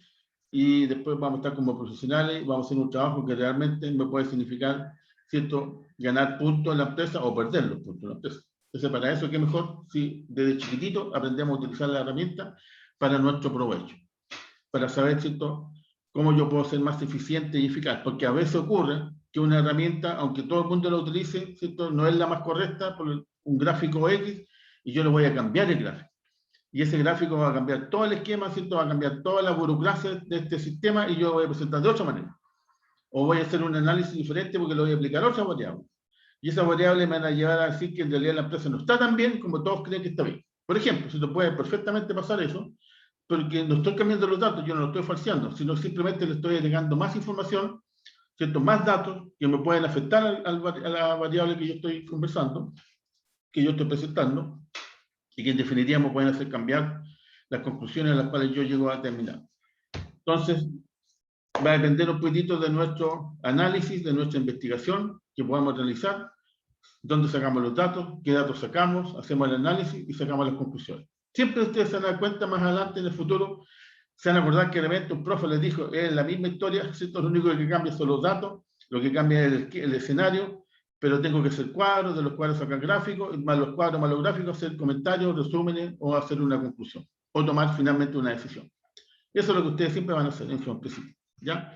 y después vamos a estar como profesionales, vamos a hacer un trabajo que realmente me puede significar, ¿cierto? Ganar puntos en la empresa o perder los puntos en la empresa. Entonces, para eso, ¿qué mejor si desde chiquitito aprendemos a utilizar la herramienta para nuestro provecho? Para saber, ¿cierto?, cómo yo puedo ser más eficiente y eficaz. Porque a veces ocurre que una herramienta, aunque todo el mundo la utilice, ¿cierto?, no es la más correcta por un gráfico X, y yo le voy a cambiar el gráfico. Y ese gráfico va a cambiar todo el esquema, ¿cierto?, va a cambiar toda la burocracia de este sistema, y yo lo voy a presentar de otra manera. O voy a hacer un análisis diferente porque le voy a aplicar otra variable. Y esa variable me van a llevar a decir que en realidad la empresa no está tan bien como todos creen que está bien. Por ejemplo, si te puede perfectamente pasar eso, porque no estoy cambiando los datos, yo no lo estoy falseando, sino simplemente le estoy agregando más información, ¿cierto? Más datos que me pueden afectar a la variable que yo estoy conversando, que yo estoy presentando, y que en definitiva me pueden hacer cambiar las conclusiones a las cuales yo llego a terminar. Entonces, va a depender un poquitito de nuestro análisis, de nuestra investigación que podamos realizar, dónde sacamos los datos, qué datos sacamos, hacemos el análisis y sacamos las conclusiones. Siempre ustedes se van a dar cuenta más adelante en el futuro, se van a acordar que de repente un profe les dijo, es la misma historia, ¿cierto? Lo único que cambia son los datos, lo que cambia es el escenario, pero tengo que hacer cuadros, de los cuadros sacar gráficos, más los cuadros, más los gráficos, hacer comentarios, resúmenes o hacer una conclusión, o tomar finalmente una decisión. Eso es lo que ustedes siempre van a hacer en su principio, ¿ya?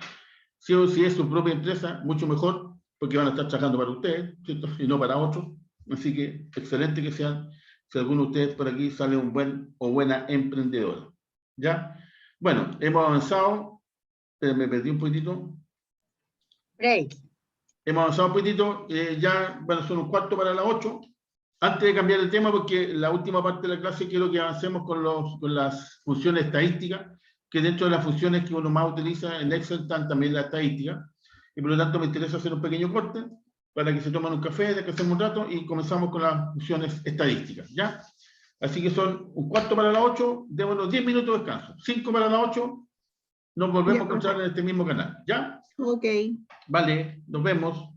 Si es su propia empresa, mucho mejor, porque van a estar trabajando para ustedes, ¿cierto? Y no para otros. Así que excelente que sean, si alguno de ustedes por aquí sale un buen o buena emprendedora, ¿ya? Bueno, hemos avanzado, me perdí un poquitito. Break. Hemos avanzado un poquitito, ya, bueno, son un cuarto para las 8. Antes de cambiar el tema, porque la última parte de la clase quiero que avancemos con las funciones estadísticas, que dentro de las funciones que uno más utiliza en Excel están también las estadísticas, y por lo tanto me interesa hacer un pequeño corte para que se tomen un café, de que hacemos un rato, y comenzamos con las funciones estadísticas, ¿ya? Así que son un cuarto para las 8, démonos 10 minutos de descanso. 5 para las 8, nos volvemos a encontrar en este mismo canal, ¿ya? Ok. Vale, nos vemos.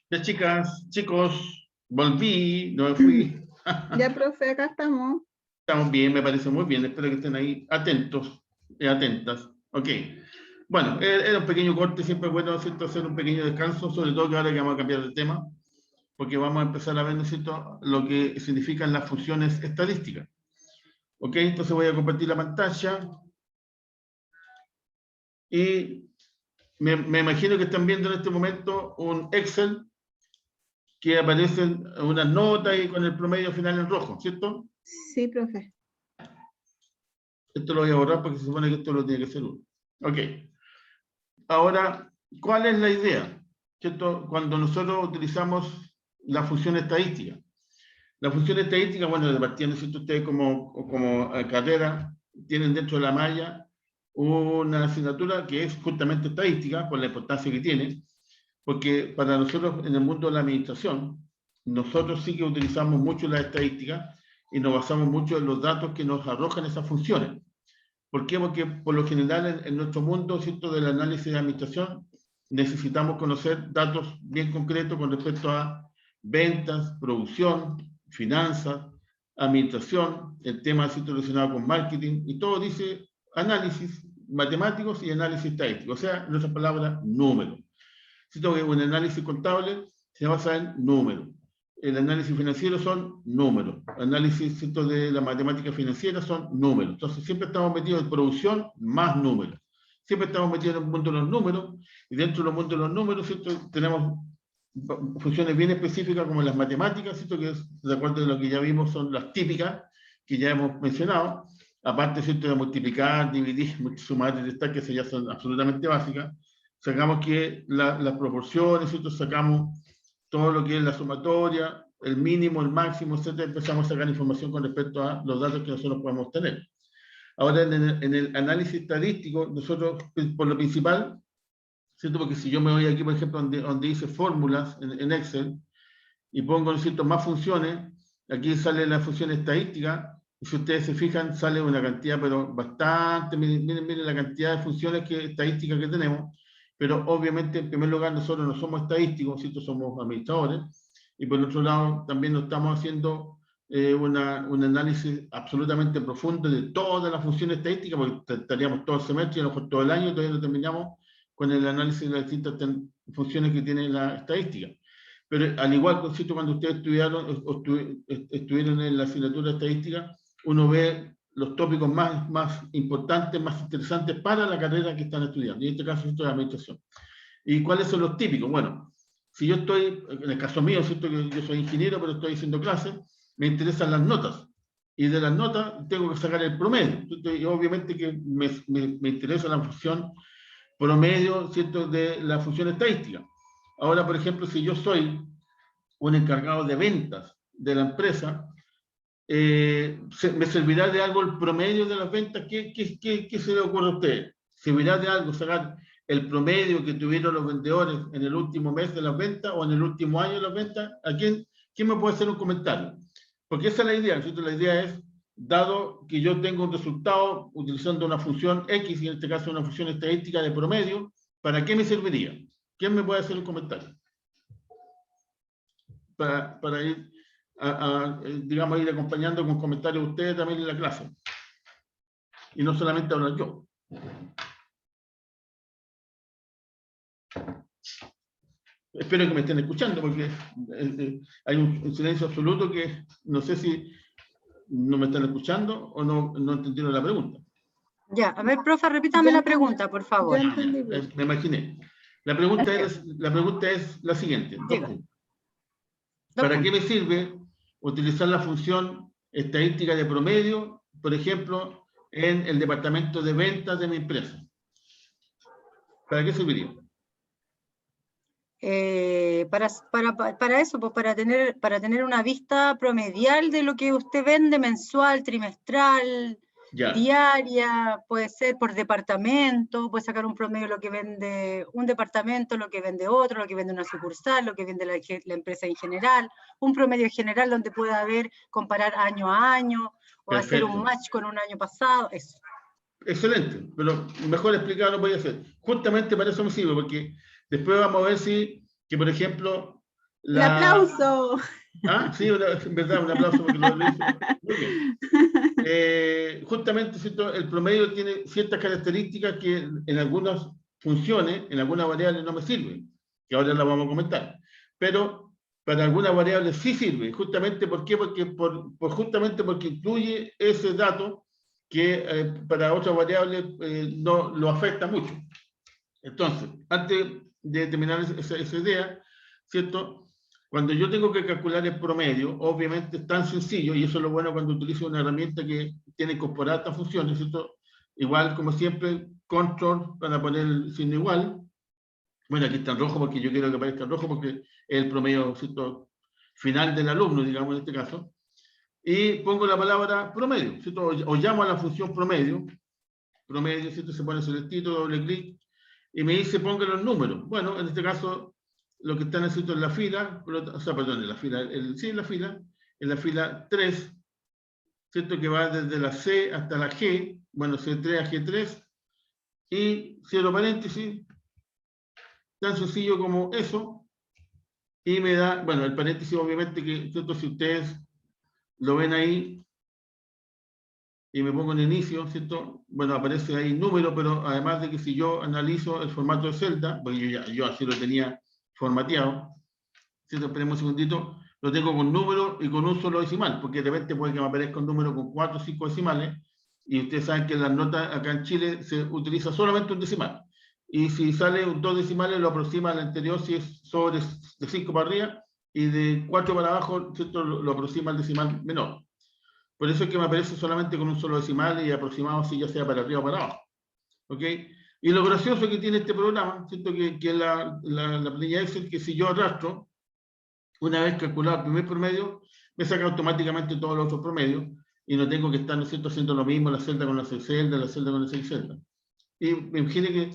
Ya, chicas, chicos, volví, no me fui. Ya, profe, acá estamos. Estamos bien, me parece muy bien. Espero que estén ahí atentos y atentas. Ok. Bueno, era un pequeño corte, siempre es bueno, ¿cierto?, hacer un pequeño descanso, sobre todo que ahora que vamos a cambiar de tema, porque vamos a empezar a ver, ¿no es cierto?, lo que significan las funciones estadísticas. Ok, entonces voy a compartir la pantalla. Y me imagino que están viendo en este momento un Excel que aparecen unas notas y con el promedio final en rojo, ¿cierto? Sí, profe. Esto lo voy a borrar porque se supone que esto lo tiene que hacer uno. Ok. Ahora, ¿cuál es la idea? ¿Cierto? Cuando nosotros utilizamos la función estadística. La función estadística, bueno, de partida, ¿no es cierto?, ustedes como carrera tienen dentro de la malla una asignatura que es justamente estadística, por la importancia que tiene, porque para nosotros en el mundo de la administración, nosotros sí que utilizamos mucho la estadística y nos basamos mucho en los datos que nos arrojan esas funciones. ¿Por qué? Porque por lo general en nuestro mundo, ¿cierto?, del análisis de administración, necesitamos conocer datos bien concretos con respecto a ventas, producción, finanzas, administración, el tema relacionado con marketing, y todo dice análisis matemáticos y análisis estadístico, o sea, en otras palabras, números. Siento que un análisis contable se basa en números. El análisis financiero son números. El análisis de la matemática financiera son números. Entonces siempre estamos metidos en producción más números. Siempre estamos metidos en el mundo de los números, y dentro del mundo de los números, ¿cierto?, tenemos funciones bien específicas como las matemáticas, ¿cierto?, que de acuerdo a lo que ya vimos son las típicas que ya hemos mencionado, aparte, ¿cierto?, de multiplicar, dividir, sumar y restar, que ya son absolutamente básicas. Sacamos que las proporciones, ¿cierto?, sacamos todo lo que es la sumatoria, el mínimo, el máximo, etc. Empezamos a sacar información con respecto a los datos que nosotros podemos tener. Ahora, en el análisis estadístico, nosotros, por lo principal, ¿cierto?, porque si yo me voy aquí, por ejemplo, donde dice fórmulas en Excel, y pongo, ¿no es cierto?, más funciones, aquí sale la función estadística, y si ustedes se fijan, sale una cantidad, pero bastante, miren la cantidad de funciones estadísticas que tenemos, pero obviamente, en primer lugar, nosotros no somos estadísticos, ¿cierto?, somos administradores, y por otro lado, también no estamos haciendo un análisis absolutamente profundo de todas las funciones estadísticas, porque estaríamos todo el semestre y a lo mejor todo el año, todavía no terminamos con el análisis de las distintas funciones que tiene la estadística. Pero al igual que cuando ustedes estuvieron en la asignatura de estadística, uno ve los tópicos más importantes, más interesantes para la carrera que están estudiando, y en este caso esto es administración. ¿Y cuáles son los típicos? Bueno, si yo estoy, en el caso mío, ¿cierto?, que yo soy ingeniero, pero estoy haciendo clases, me interesan las notas, y de las notas tengo que sacar el promedio. Y obviamente que me interesa la función promedio, ¿cierto?, de la función estadística. Ahora, por ejemplo, si yo soy un encargado de ventas de la empresa, ¿me servirá de algo el promedio de las ventas? ¿Qué se le ocurre a usted? ¿Servirá de algo sacar el promedio que tuvieron los vendedores en el último mes de las ventas o en el último año de las ventas? ¿A quién me puede hacer un comentario? Porque esa es la idea, ¿cierto? La idea es, dado que yo tengo un resultado utilizando una función X, y en este caso una función estadística de promedio, ¿para qué me serviría? ¿Quién me puede hacer un comentario? Para ir, digamos, ir acompañando con comentarios de ustedes también en la clase. Y no solamente hablar yo. Espero que me estén escuchando, porque hay un silencio absoluto que no sé si no me están escuchando o no entendieron la pregunta. Ya, a ver, profe, repítame la pregunta, por favor. Me imaginé. La pregunta es la siguiente. ¿Para qué me sirve utilizar la función estadística de promedio, por ejemplo, en el departamento de ventas de mi empresa? ¿Para qué serviría? Para eso, pues para tener una vista promedial de lo que usted vende mensual, trimestral, diaria, puede ser por departamento, puede sacar un promedio de lo que vende un departamento, lo que vende otro, lo que vende una sucursal, lo que vende la empresa en general, un promedio general donde pueda comparar año a año, o hacer un match con un año pasado, eso. Excelente, pero mejor explicado no podía ser. Justamente para eso me sirve, porque después vamos a ver que, por ejemplo, ¡El aplauso! Ah, sí, en verdad, un aplauso porque lo hizo. Muy bien. Justamente, ¿cierto? El promedio tiene ciertas características que en algunas funciones, en algunas variables no me sirven, que ahora las vamos a comentar. Pero para algunas variables sí sirve. Justamente, ¿por qué? Porque justamente porque incluye ese dato que para otras variables no lo afecta mucho. Entonces, antes de terminar esa idea, ¿cierto? Cuando yo tengo que calcular el promedio, obviamente es tan sencillo, y eso es lo bueno cuando utilizo una herramienta que tiene incorporadas estas funciones, ¿cierto? Igual, como siempre, control para poner el signo igual. Bueno, aquí está en rojo porque yo quiero que aparezca en rojo porque es el promedio, ¿cierto? Final del alumno, digamos en este caso. Y pongo la palabra promedio, ¿cierto? O llamo a la función promedio, ¿cierto? Se pone selectito, doble clic, y me dice ponga los números. Bueno, en este caso, lo que están escritos en la fila, o sea, perdón, en la fila, sí, en la fila 3, ¿cierto? Que va desde la C hasta la G, bueno, C3 a G3, y cierro paréntesis, tan sencillo como eso, y me da, bueno, el paréntesis obviamente que, ¿cierto? Si ustedes lo ven ahí, y me pongo en inicio, ¿cierto? Bueno, aparece ahí número, pero además de que si yo analizo el formato de celda, porque yo así lo tenía formateado, ¿cierto? Esperemos un segundito, lo tengo con número y con un solo decimal, porque de repente puede que me aparezca un número con 4 o 5 decimales, y ustedes saben que en las notas acá en Chile se utiliza solamente un decimal. Y si sale 2 decimales, lo aproxima al anterior si es sobre de 5 para arriba, y de 4 para abajo, ¿cierto? Lo aproxima al decimal menor. Por eso es que me aparece solamente con un solo decimal y aproximado si ya sea para arriba o para abajo. ¿Ok? Y lo gracioso que tiene este programa, ¿cierto? Que la planilla Excel, que si yo arrastro, una vez calculado el primer promedio, me saca automáticamente todos los otros promedios y no tengo que estar, ¿no es cierto?, haciendo lo mismo, la celda con la 6 celdas, la celda con la 6 celdas. Y me imagino que,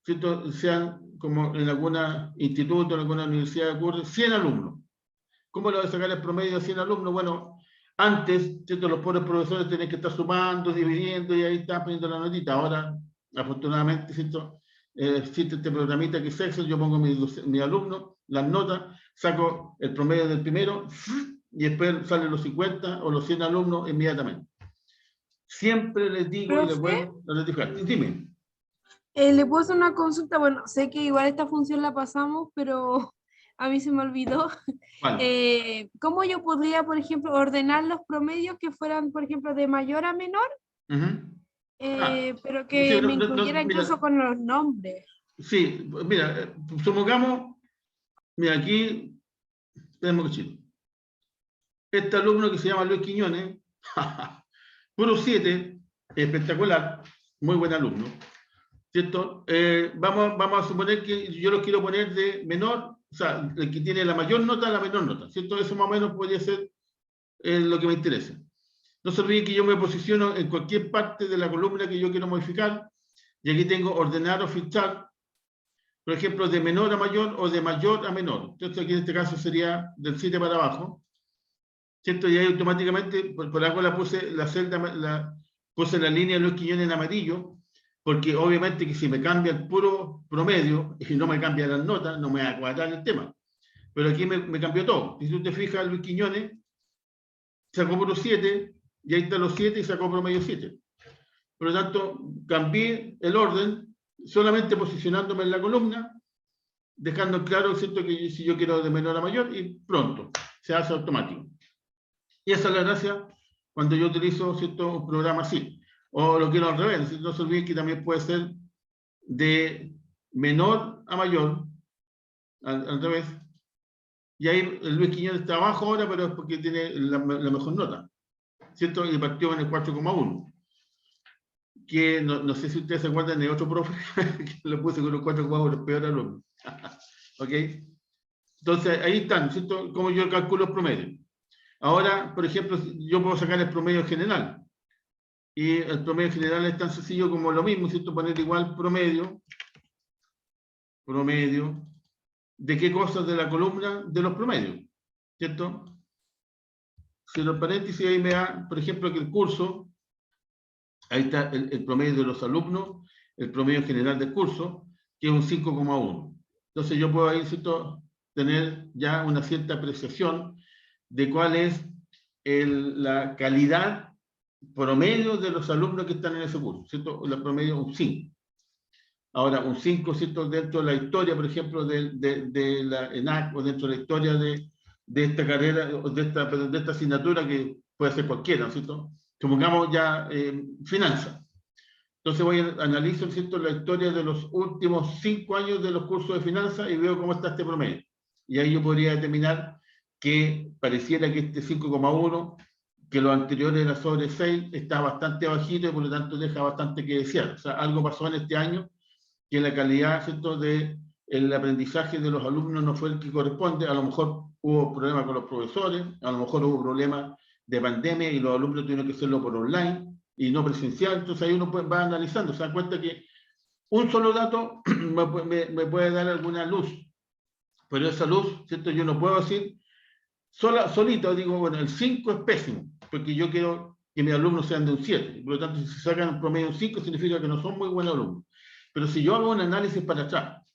¿cierto?, sean como en alguna instituto, en alguna universidad ocurre, 100 alumnos. ¿Cómo le voy a sacar el promedio a 100 alumnos? Bueno, antes, ¿cierto?, los pobres profesores tenían que estar sumando, dividiendo y ahí están poniendo la notita. Ahora, afortunadamente, ¿cierto?, existe este programita que es Excel, yo pongo mi alumno, las notas, saco el promedio del primero y después salen los 50 o los 100 alumnos inmediatamente. Siempre les digo y les vuelvo a rectificar. Dime. ¿Le puedo hacer una consulta? Bueno, sé que igual esta función la pasamos, pero a mí se me olvidó. ¿Cómo yo podría, por ejemplo, ordenar los promedios que fueran, por ejemplo, de mayor a menor? Pero que sí, me incluyera incluso con los nombres. Sí, mira, supongamos, mira, aquí tenemos que decir, este alumno que se llama Luis Quiñones, puro 7, espectacular, muy buen alumno, ¿cierto? Vamos a suponer que yo los quiero poner de menor, o sea, el que tiene la mayor nota a la menor nota, ¿cierto? Eso más o menos podría ser lo que me interesa. No se olviden que yo me posiciono en cualquier parte de la columna que yo quiero modificar, y aquí tengo ordenar o filtrar, por ejemplo, de menor a mayor o de mayor a menor. Entonces aquí en este caso sería del 7 para abajo, ¿cierto? Y ahí automáticamente, por algo puse la celda, puse la línea de Luis Quiñones en amarillo, porque obviamente que si me cambia el puro promedio y no me cambia las notas, no me va a cuadrar el tema. Pero aquí me cambió todo. Si tú te fijas, Luis Quiñones sacó puro 7, y ahí están los 7 y sacó promedio 7. Por lo tanto, cambié el orden solamente posicionándome en la columna, dejando claro, ¿cierto?, que si yo quiero de menor a mayor, y pronto, se hace automático. Y esa es la gracia cuando yo utilizo, ¿cierto?, un programa así. O lo quiero al revés, no se olviden que también puede ser de menor a mayor, al revés. Y ahí el Luis Quiñones está abajo ahora, pero es porque tiene la mejor nota, ¿cierto? Y partió en el 4,1. Que no sé si ustedes se acuerdan de otro profe que lo puse con un 4,1, peor alumno. ¿Ok? Entonces, ahí están, ¿cierto? Como yo calculo el promedio. Ahora, por ejemplo, yo puedo sacar el promedio general. Y el promedio general es tan sencillo como lo mismo, ¿cierto? Poner igual promedio. ¿De qué cosas? De la columna de los promedios, ¿cierto? Si los paréntesis ahí me da, por ejemplo, que el curso, ahí está el promedio de los alumnos, el promedio general del curso, que es un 5,1. Entonces yo puedo ahí, ¿cierto?, tener ya una cierta apreciación de cuál es la calidad promedio de los alumnos que están en ese curso, ¿cierto? La promedio un 5. Ahora, un 5, ¿cierto? Dentro de la historia, por ejemplo, de la ENAC, o dentro de la historia de esta carrera, o de esta asignatura, que puede ser cualquiera, ¿cierto? Supongamos ya finanzas. Entonces voy a analizar, ¿cierto?, la historia de los últimos 5 años de los cursos de finanzas y veo cómo está este promedio. Y ahí yo podría determinar que pareciera que este 5,1, que lo anterior era sobre 6, está bastante bajito y por lo tanto deja bastante que desear. O sea, algo pasó en este año que la calidad, ¿cierto?, del aprendizaje de los alumnos no fue el que corresponde. A lo mejor hubo problemas con los profesores, a lo mejor hubo problemas de pandemia y los alumnos tuvieron que hacerlo por online y no presencial. Entonces ahí uno va analizando, se da cuenta que un solo dato me puede dar alguna luz, pero esa luz, ¿cierto?, yo no puedo decir solito, digo, bueno, el 5 es pésimo, porque yo quiero que mis alumnos sean de un 7, por lo tanto, si se sacan un promedio de un 5, significa que no son muy buenos alumnos. Pero si yo hago un análisis para atrás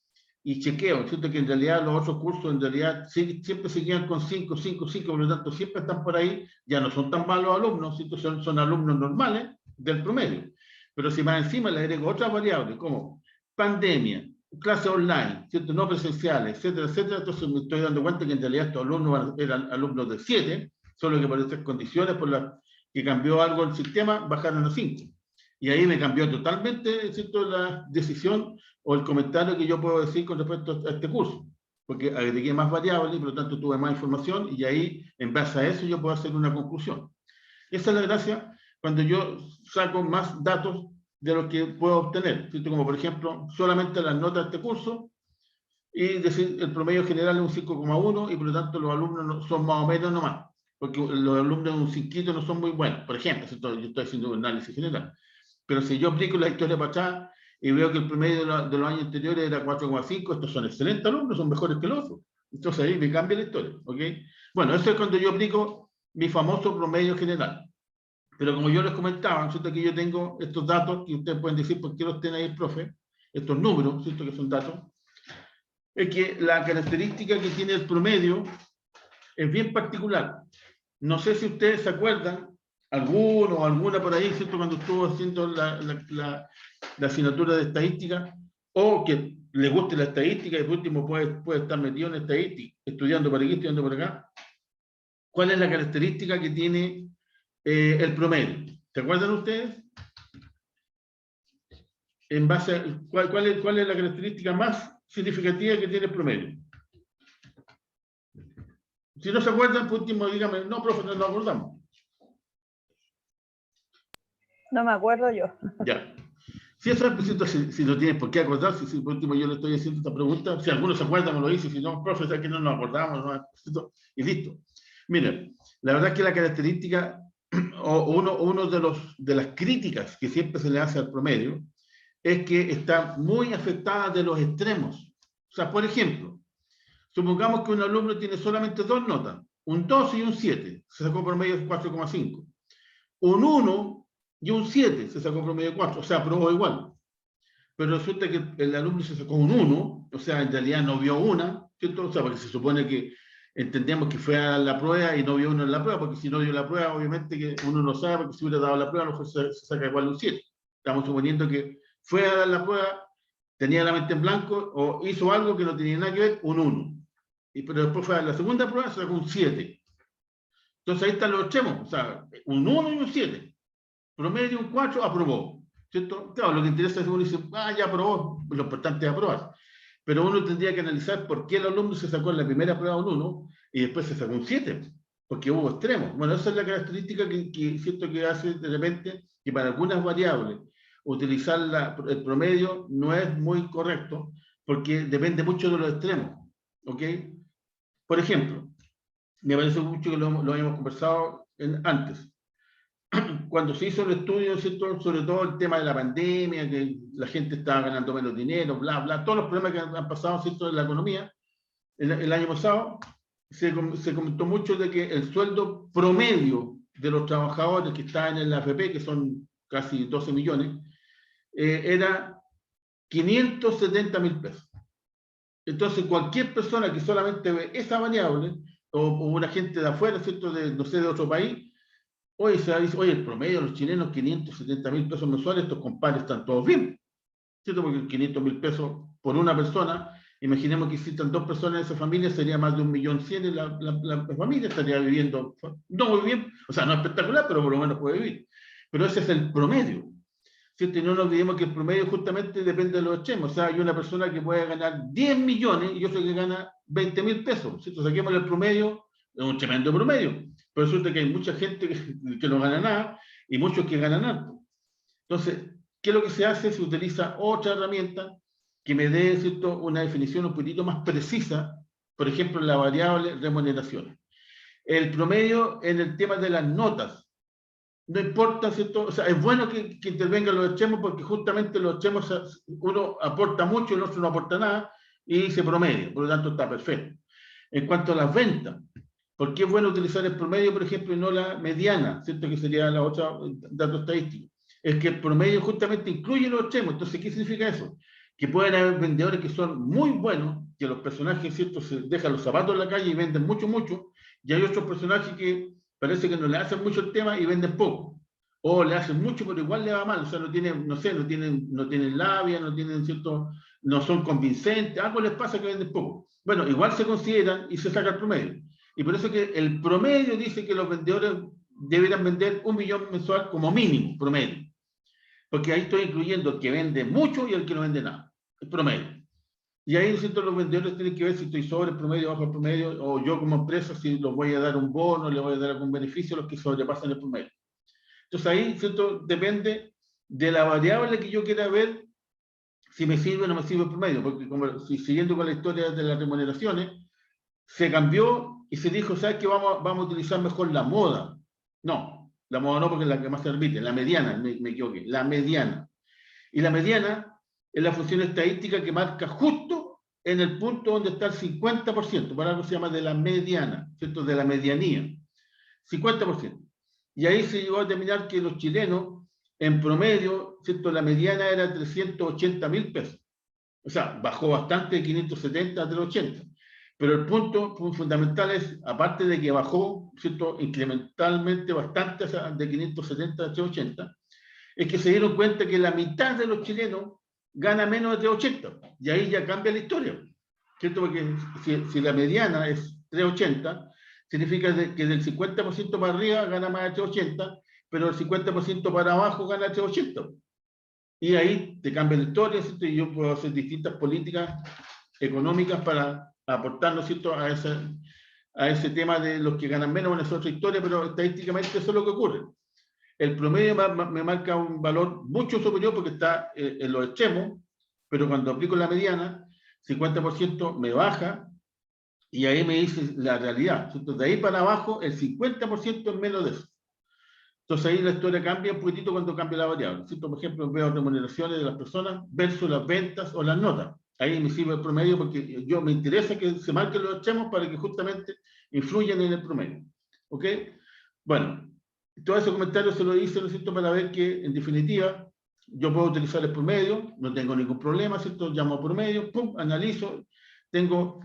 y chequeo, ¿cierto?, que en realidad los otros cursos en realidad siempre se quedan con 5, 5, 5, por lo tanto siempre están por ahí, ya no son tan malos alumnos, ¿cierto? Son alumnos normales del promedio. Pero si más encima le agrego otras variables como pandemia, clases online, ¿cierto?, no presenciales, etcétera, etcétera, entonces me estoy dando cuenta que en realidad estos alumnos eran alumnos de 7, solo que por estas condiciones por las que cambió algo el sistema, bajaron a 5. Y ahí me cambió totalmente, ¿cierto?, la decisión o el comentario que yo puedo decir con respecto a este curso, porque agregué más variables y por lo tanto tuve más información y ahí, en base a eso, yo puedo hacer una conclusión. Esa es la gracia cuando yo saco más datos de lo que puedo obtener, ¿cierto? Como por ejemplo, solamente las notas de este curso y decir el promedio general es un 5,1 y por lo tanto los alumnos son más o menos nomás, porque los alumnos de un 5 no son muy buenos, por ejemplo, ¿cierto? Yo estoy haciendo un análisis general. Pero si yo aplico la historia para atrás y veo que el promedio de los años anteriores era 4,5, estos son excelentes alumnos, son mejores que los otros. Entonces ahí me cambia la historia, ¿ok? Bueno, eso es cuando yo aplico mi famoso promedio general. Pero como yo les comentaba, ¿cierto?, que yo tengo estos datos, que ustedes pueden decir por qué los tiene ahí el profe, estos números, ¿cierto?, que son datos, es que la característica que tiene el promedio es bien particular. No sé si ustedes se acuerdan, alguno o alguna por ahí, ¿cierto?, cuando estuvo haciendo la asignatura de estadística, o que le guste la estadística y por último puede estar metido en estadística, estudiando por aquí, estudiando por acá. ¿Cuál es la característica que tiene el promedio? ¿Se acuerdan ustedes? En base a, ¿cuál es la característica más significativa que tiene el promedio? Si no se acuerdan, por último, díganme, no, profe, no nos acordamos. No me acuerdo yo. Ya. Si eso es, si no tienes por qué acordarse, si por último yo le estoy haciendo esta pregunta, si alguno se acuerda me lo dice, si no, profe, es que no nos acordamos, ¿no? Y listo. Miren, la verdad es que la característica, o uno de las críticas que siempre se le hace al promedio, es que está muy afectada de los extremos. O sea, por ejemplo, supongamos que un alumno tiene solamente 2 notas, un 2 y un 7, se sacó promedio de 4,5. Un 1 y un 7 se sacó promedio de 4, o sea, aprobó igual. Pero resulta que el alumno se sacó un 1, o sea, en realidad no vio una, ¿cierto? O sea, porque se supone que entendemos que fue a la prueba y no vio una en la prueba, porque si no vio la prueba, obviamente que uno no sabe, porque si hubiera dado la prueba, a lo mejor se saca igual un 7. Estamos suponiendo que fue a dar la prueba, tenía la mente en blanco, o hizo algo que no tenía nada que ver, un 1. Pero después fue a la segunda prueba, se sacó un 7. Entonces ahí están los extremos, o sea, un 1 y un 7. Promedio un 4, aprobó, ¿cierto? Claro, lo que interesa es que uno dice, ya aprobó, lo importante es aprobar. Pero uno tendría que analizar por qué el alumno se sacó en la primera prueba un 1 y después se sacó un 7, porque hubo extremos. Bueno, esa es la característica que siento que hace de repente que para algunas variables utilizar el promedio no es muy correcto, porque depende mucho de los extremos, ¿ok? Por ejemplo, me parece mucho que lo habíamos conversado antes. Cuando se hizo el estudio, ¿cierto?, sobre todo el tema de la pandemia, que la gente estaba ganando menos dinero, bla, bla, todos los problemas que han pasado, ¿cierto?, en la economía, el año pasado, se comentó mucho de que el sueldo promedio de los trabajadores que estaban en la AFP, que son casi 12 millones, era 570.000 pesos. Entonces, cualquier persona que solamente ve esa variable, o una gente de afuera, ¿cierto? No sé, de otro país, hoy se dice, oye, el promedio de los chilenos, 570.000 pesos mensuales, estos compadres están todos bien, ¿cierto? Porque 500.000 pesos por una persona, imaginemos que existan 2 personas en esa familia, sería más de 1.100.000 en la familia, estaría viviendo, no muy bien, o sea, no espectacular, pero por lo menos puede vivir. Pero ese es el promedio, ¿cierto? Y no nos olvidemos que el promedio justamente depende de los extremos. O sea, hay una persona que puede ganar 10 millones y otro que gana 20.000 pesos, ¿cierto? Saquemos el promedio, es un tremendo promedio, pero resulta que hay mucha gente que no gana nada y muchos que ganan alto. Entonces, ¿qué es lo que se hace? Se utiliza otra herramienta que me dé, ¿cierto?, una definición un poquito más precisa, por ejemplo, la variable remuneraciones. El promedio en el tema de las notas. No importa, ¿cierto? O sea, es bueno que intervengan los extremos porque justamente los extremos, uno aporta mucho y el otro no aporta nada y se promedia, por lo tanto está perfecto. En cuanto a las ventas, ¿por qué es bueno utilizar el promedio, por ejemplo, y no la mediana, ¿cierto? Que sería la otra dato estadístico. Es que el promedio justamente incluye los extremos. Entonces, ¿qué significa eso? Que pueden haber vendedores que son muy buenos, que los personajes, ¿cierto?, se dejan los zapatos en la calle y venden mucho, mucho, y hay otros personajes que parece que no le hacen mucho el tema y venden poco. O le hacen mucho, pero igual le va mal. O sea, no tienen, no sé, no tienen labia, no tienen, ¿cierto?, no son convincentes, algo les pasa que venden poco. Bueno, igual se consideran y se saca el promedio. Y por eso que el promedio dice que los vendedores deberán vender 1 millón mensual como mínimo, promedio. Porque ahí estoy incluyendo el que vende mucho y el que no vende nada. El promedio. Y ahí, ¿cierto?, los vendedores tienen que ver si estoy sobre el promedio, bajo el promedio, o yo como empresa, si les voy a dar un bono, les voy a dar algún beneficio a los que sobrepasan el promedio. Entonces ahí, ¿cierto?, depende de la variable que yo quiera ver si me sirve o no me sirve el promedio. Porque como, siguiendo con la historia de las remuneraciones, se cambió y se dijo, ¿sabes qué? Vamos a utilizar mejor la moda. No, la moda no, porque es la que más se repite, la mediana, me equivoqué, la mediana. Y la mediana es la función estadística que marca justo en el punto donde está el 50%, para algo se llama de la mediana, ¿cierto?, de la medianía, 50%. Y ahí se llegó a determinar que los chilenos, en promedio, ¿cierto?, la mediana era 380.000 pesos. O sea, bajó bastante de 570 a 380. Pero el punto fundamental es, aparte de que bajó, ¿cierto?, incrementalmente bastante, o sea, de 570 a 380, es que se dieron cuenta que la mitad de los chilenos gana menos de 380. Y ahí ya cambia la historia, ¿cierto? Porque si la mediana es 380, significa que del 50% para arriba gana más de 380, pero el 50% para abajo gana 380. Y ahí te cambia la historia, ¿cierto? Y yo puedo hacer distintas políticas económicas para aportar, ¿no es cierto?, a ese tema de los que ganan menos. Bueno, es otra historia, pero estadísticamente eso es lo que ocurre. El promedio me marca un valor mucho superior porque está en los extremos, pero cuando aplico la mediana, 50% me baja y ahí me dice la realidad. Entonces, de ahí para abajo, el 50% es menos de eso. Entonces ahí la historia cambia un poquitito cuando cambia la variable. ¿Cierto? Por ejemplo, veo remuneraciones de las personas versus las ventas o las notas. Ahí me sirve el promedio porque yo me interesa que se marquen los extremos para que justamente influyan en el promedio. ¿Ok? Bueno. Todo ese comentario se lo hice, ¿no es cierto?, para ver que, en definitiva, yo puedo utilizar el promedio, no tengo ningún problema, ¿cierto? Llamo a promedio, pum, analizo, tengo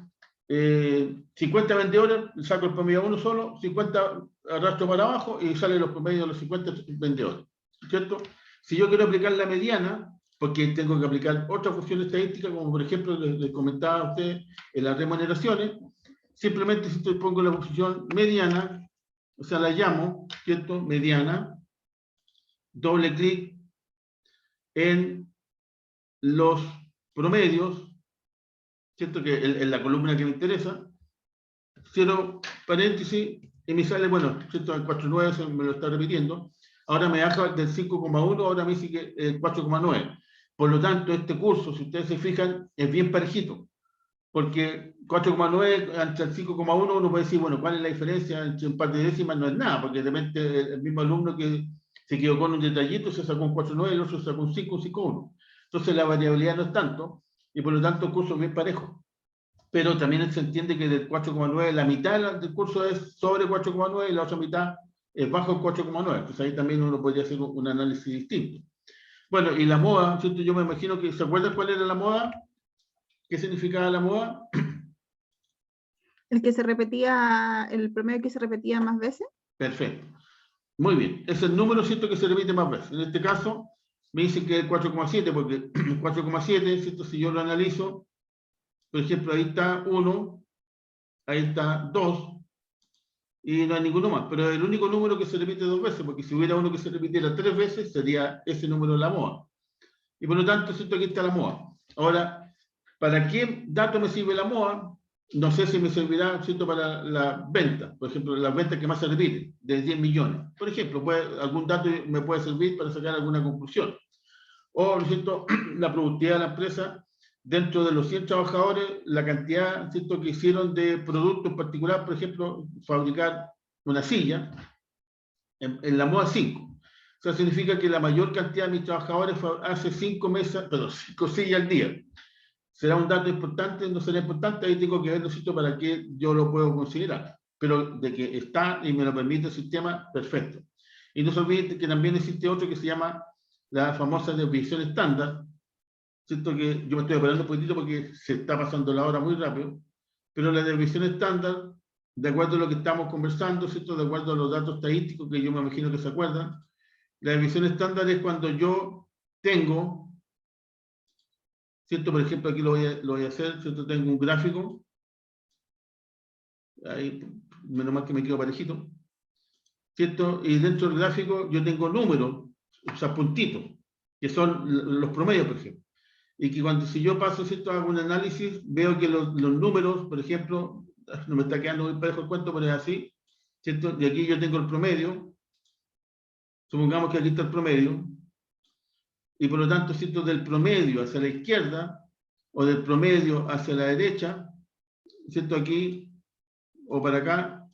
50 vendedores, saco el promedio a uno solo, 50 arrastro para abajo y salen los promedios de los 50 vendedores, ¿cierto? Si yo quiero aplicar la mediana, porque tengo que aplicar otra función estadística, como por ejemplo les comentaba a ustedes en las remuneraciones, simplemente si pongo la función mediana, o sea, la llamo, ¿cierto?, mediana, doble clic en los promedios, ¿cierto?, que en la columna que me interesa, cierro paréntesis y me sale, bueno, ¿cierto?, el 4.9 se me lo está repitiendo, ahora me baja del 5.1, ahora me dice que el 4.9. Por lo tanto, este curso, si ustedes se fijan, es bien parejito. Porque 4,9 entre el 5,1 uno puede decir, bueno, ¿cuál es la diferencia entre un par de décimas? No es nada, porque de repente el mismo alumno que se equivocó en un detallito se sacó un 4,9 y el otro se sacó un 5, un 5,1. Entonces la variabilidad no es tanto, y por lo tanto el curso es bien parejo. Pero también se entiende que del 4,9 la mitad del curso es sobre 4,9 y la otra mitad es bajo el 4,9. Entonces ahí también uno podría hacer un análisis distinto. Bueno, y la moda, ¿cierto? Yo me imagino que, ¿se acuerdan cuál era la moda? ¿Qué significaba la MOA? El que se repetía, el promedio que se repetía más veces. Perfecto. Muy bien. Es el número, ¿cierto?, que se repite más veces. En este caso, me dice que es 4,7, porque 4,7, ¿cierto? Si yo lo analizo, por ejemplo, ahí está 1, ahí está 2, y no hay ninguno más. Pero es el único número que se repite 2 veces, porque si hubiera uno que se repitiera 3 veces, sería ese número de la MOA. Y por lo tanto, ¿cierto?, aquí está la MOA. Ahora, ¿para qué dato me sirve la MOA? No sé si me servirá, ¿cierto?, para la venta. Por ejemplo, las ventas que más se repiten, de 10 millones. Por ejemplo, algún dato me puede servir para sacar alguna conclusión. O, ¿cierto?, la productividad de la empresa, dentro de los 100 trabajadores, la cantidad, ¿cierto?, que hicieron de productos en particular, por ejemplo, fabricar una silla, en la MOA 5. Eso significa que la mayor cantidad de mis trabajadores hace 5 sillas al día. ¿Será un dato importante? ¿No será importante? Ahí tengo que ver, ¿no es cierto?, para qué yo lo puedo considerar. Pero de que está y me lo permite el sistema, perfecto. Y no se olviden que también existe otro que se llama la famosa desviación estándar, ¿cierto? Que yo me estoy esperando un poquitito porque se está pasando la hora muy rápido, pero la desviación estándar, de acuerdo a lo que estamos conversando, ¿cierto?, de acuerdo a los datos estadísticos que yo me imagino que se acuerdan, la desviación estándar es cuando yo tengo, ¿cierto? Por ejemplo, aquí lo voy a hacer, ¿cierto? Tengo un gráfico, ahí, menos mal que me quedo parejito, ¿cierto? Y dentro del gráfico yo tengo números, o sea, puntitos, que son los promedios, por ejemplo. Y que si yo paso, ¿cierto?, hago un análisis, veo que los números, por ejemplo, no me está quedando muy parejo el cuento, pero es así, ¿cierto? Y aquí yo tengo el promedio, supongamos que aquí está el promedio, y por lo tanto, ¿cierto?, del promedio hacia la izquierda, o del promedio hacia la derecha, ¿cierto?, aquí, o para acá,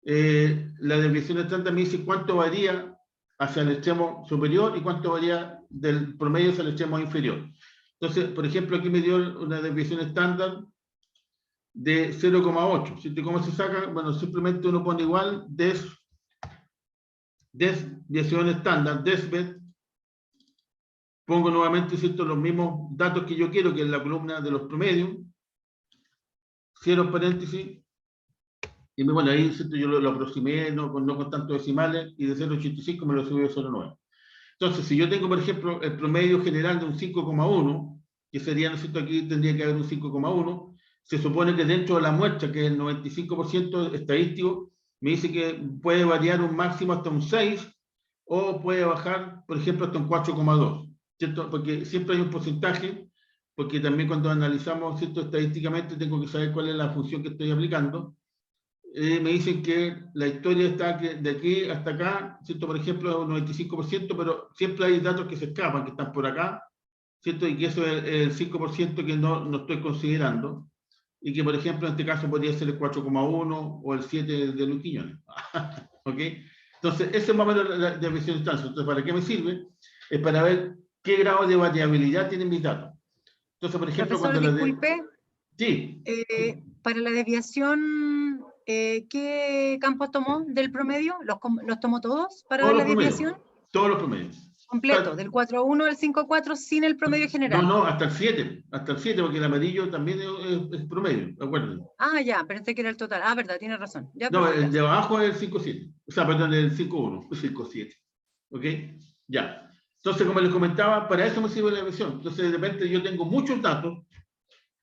la desviación estándar me dice cuánto varía hacia el extremo superior y cuánto varía del promedio hacia el extremo inferior. Entonces, por ejemplo, aquí me dio una desviación estándar de 0,8. ¿Cierto? ¿Cómo se saca? Bueno, simplemente uno pone igual desviación estándar, desvet. Pongo nuevamente, ¿cierto?, los mismos datos que yo quiero, que es la columna de los promedios. Cierro paréntesis. Y bueno, ahí, ¿cierto?, yo lo aproximé, no con tantos decimales, y de 0,85 me lo subí a 0,9. Entonces, si yo tengo, por ejemplo, el promedio general de un 5,1, que sería, ¿no es cierto?, aquí tendría que haber un 5,1, se supone que dentro de la muestra, que es el 95% estadístico, me dice que puede variar un máximo hasta un 6, o puede bajar, por ejemplo, hasta un 4,2, ¿cierto? Porque siempre hay un porcentaje, porque también cuando analizamos, ¿cierto?, estadísticamente tengo que saber cuál es la función que estoy aplicando. Me dicen que la historia está que de aquí hasta acá, ¿cierto? Por ejemplo, es un 95%, pero siempre hay datos que se escapan, que están por acá, ¿cierto? Y que eso es el 5% que no estoy considerando, y que, por ejemplo, en este caso podría ser el 4,1 o el 7 de Luis Quiñones. ¿Ok? Entonces, esa es más o menos la desviación estándar. Entonces, ¿para qué me sirve? Es para ver qué grado de variabilidad tienen mis datos. Entonces, por ejemplo, profesor, cuando disculpe. Sí. Para la desviación, ¿qué campos tomó del promedio? ¿Los tomó todos para Todos ver la los promedios, desviación? todos los promedios. Completo, del 4,1 al 5,4 sin el promedio general. No, hasta el 7, porque el amarillo también es promedio, acuérdense. Ah, ya, pensé que era el total. Ah, verdad, tiene razón. Ya, no, perdón, el de abajo es el 5,7. O sea, perdón, el 5,1, el 5,7. ¿Ok? Ya. Entonces, como les comentaba, para eso me sirve la desviación. Entonces, de repente yo tengo muchos datos,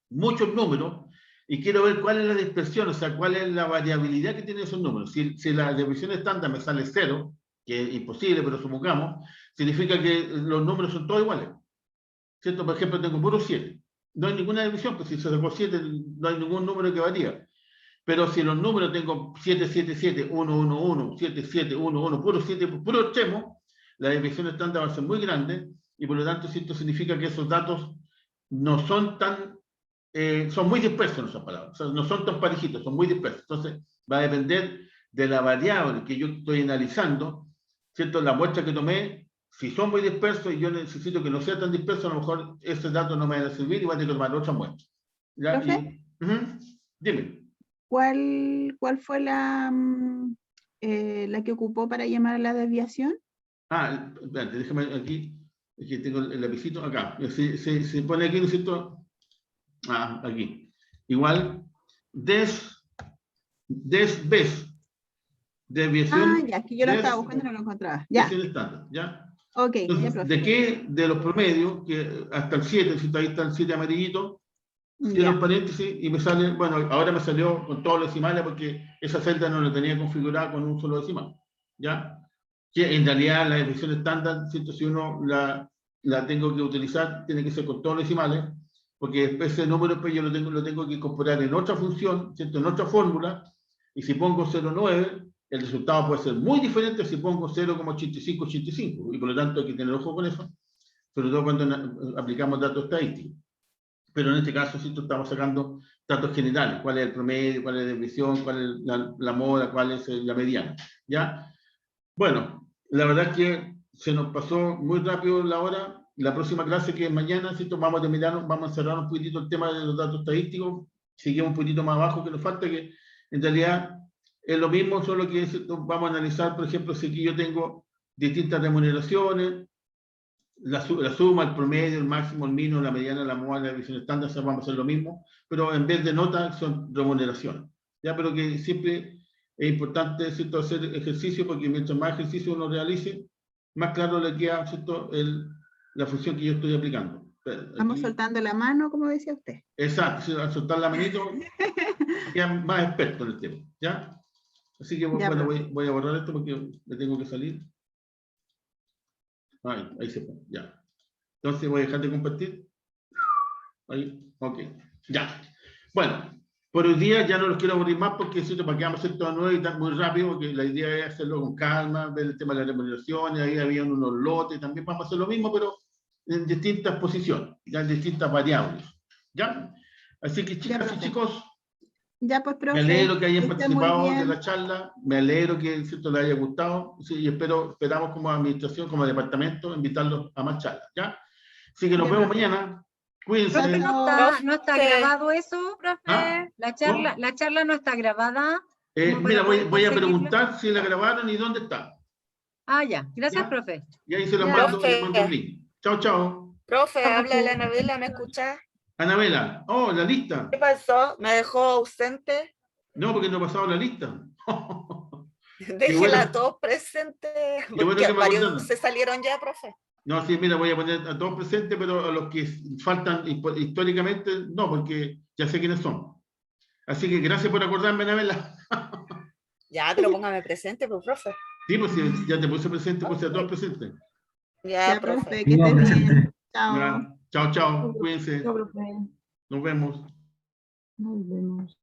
muchos números, y quiero ver cuál es la dispersión, o sea, cuál es la variabilidad que tienen esos números. Si la desviación estándar me sale 0, que es imposible, pero supongamos, significa que los números son todos iguales. ¿Cierto? Por ejemplo, tengo puro 7. No hay ninguna división, pues si se sacó 7, no hay ningún número que varía. Pero si los números tengo 7, 7, 7, 1, 1, 1, 7, 7, 1, 1, puro 7, puro extremo, la división estándar va a ser muy grande, y por lo tanto, esto significa que esos datos no son tan, son muy dispersos en esas palabras, o sea, no son tan parejitos, son muy dispersos. Entonces, va a depender de la variable que yo estoy analizando, ¿cierto? La muestra que tomé, si son muy dispersos y yo necesito que no sea tan disperso, a lo mejor ese dato no me va a servir y va a tener que tomar otra muestra. ¿Ya? Dime. ¿Cuál fue la que ocupó para llamar a la desviación? Espérate, déjame aquí tengo el lapicito acá. Se pone aquí, ¿no es cierto? aquí. Igual, desviación. Ya, aquí yo lo estaba buscando y no lo encontraba. Ya. Estándar, ¿ya? Ok. Entonces, ya, ¿de qué? De los promedios, que hasta el 7, si ahí está el 7 amarillito, cierro paréntesis y me sale, bueno, ahora me salió con todos los decimales porque esa celda no la tenía configurada con un solo decimal, ¿ya? Que en realidad la desviación estándar, ¿cierto? Si uno la tengo que utilizar, tiene que ser con todos los decimales, porque después ese número después yo lo tengo que incorporar en otra función, ¿cierto? En otra fórmula, y si pongo 0,9, el resultado puede ser muy diferente si pongo 0,8585, y por lo tanto hay que tener ojo con eso, sobre todo cuando aplicamos datos estadísticos. Pero en este caso, ¿cierto? Estamos sacando datos generales, cuál es el promedio, cuál es la desviación, cuál es la moda, cuál es la mediana, ¿ya? Bueno, la verdad es que se nos pasó muy rápido la hora. La próxima clase, que es mañana, ¿cierto? Vamos a terminar, vamos a cerrar un poquitito el tema de los datos estadísticos, seguimos un poquitito más abajo, que nos falta, que en realidad es lo mismo, solo que vamos a analizar, por ejemplo, si aquí yo tengo distintas remuneraciones, la suma, el promedio, el máximo, el mínimo, la mediana, la moda, la división estándar, vamos a hacer lo mismo, pero en vez de notas son remuneraciones. ¿Ya? Pero que siempre es importante, ¿cierto?, hacer ejercicio, porque mientras más ejercicio uno realice, más claro le queda, ¿cierto?, la función que yo estoy aplicando. Estamos soltando la mano, como decía usted. Exacto, al soltar la manito, ya más experto en el tema, ¿ya? Así que, ya, bueno, voy a borrar esto porque me tengo que salir. Ahí se pone, ya. Entonces voy a dejar de compartir. Ahí, ok, ya. Bueno, por hoy día ya no los quiero aburrir más porque siento para que vamos a hacer todo nuevo y tan muy rápido, porque la idea es hacerlo con calma, ver el tema de la remuneración, y ahí había unos lotes, también vamos a hacer lo mismo, pero en distintas posiciones, ya en distintas variables, ¿ya? Así que, chicas y chicos, ya, pues, profe, me alegro que hayan participado de la charla, me alegro que, ¿cierto?, les haya gustado, sí, y esperamos como administración, como departamento, invitarlos a más charlas, ¿ya? Así que nos vemos mañana. Cuídense. Profe, ¿no está grabado eso, profe? ¿Ah? La charla no está grabada. Mira, voy a preguntar si la grabaron y dónde está. Ah, ya. Gracias, ¿ya? profe. Y ahí se los mando, les mando el link. Chao, chao. Profe, habla de la Anabela, ¿me escuchás? Anabela, la lista. ¿Qué pasó? ¿Me dejó ausente? No, porque no ha pasado la lista. Déjela a todos presentes, porque varios se salieron ya, profe. No, sí, mira, voy a poner a todos presentes, pero a los que faltan históricamente, no, porque ya sé quiénes son. Así que gracias por acordarme, Anabela. Ya, pero póngame presente, pues, profe. Sí, pues ya te puse presente, puse a todos presentes. Ya, profe. Que estés bien. Chao. Chao, chao. Cuídense. Chao, profe. Nos vemos. Nos vemos.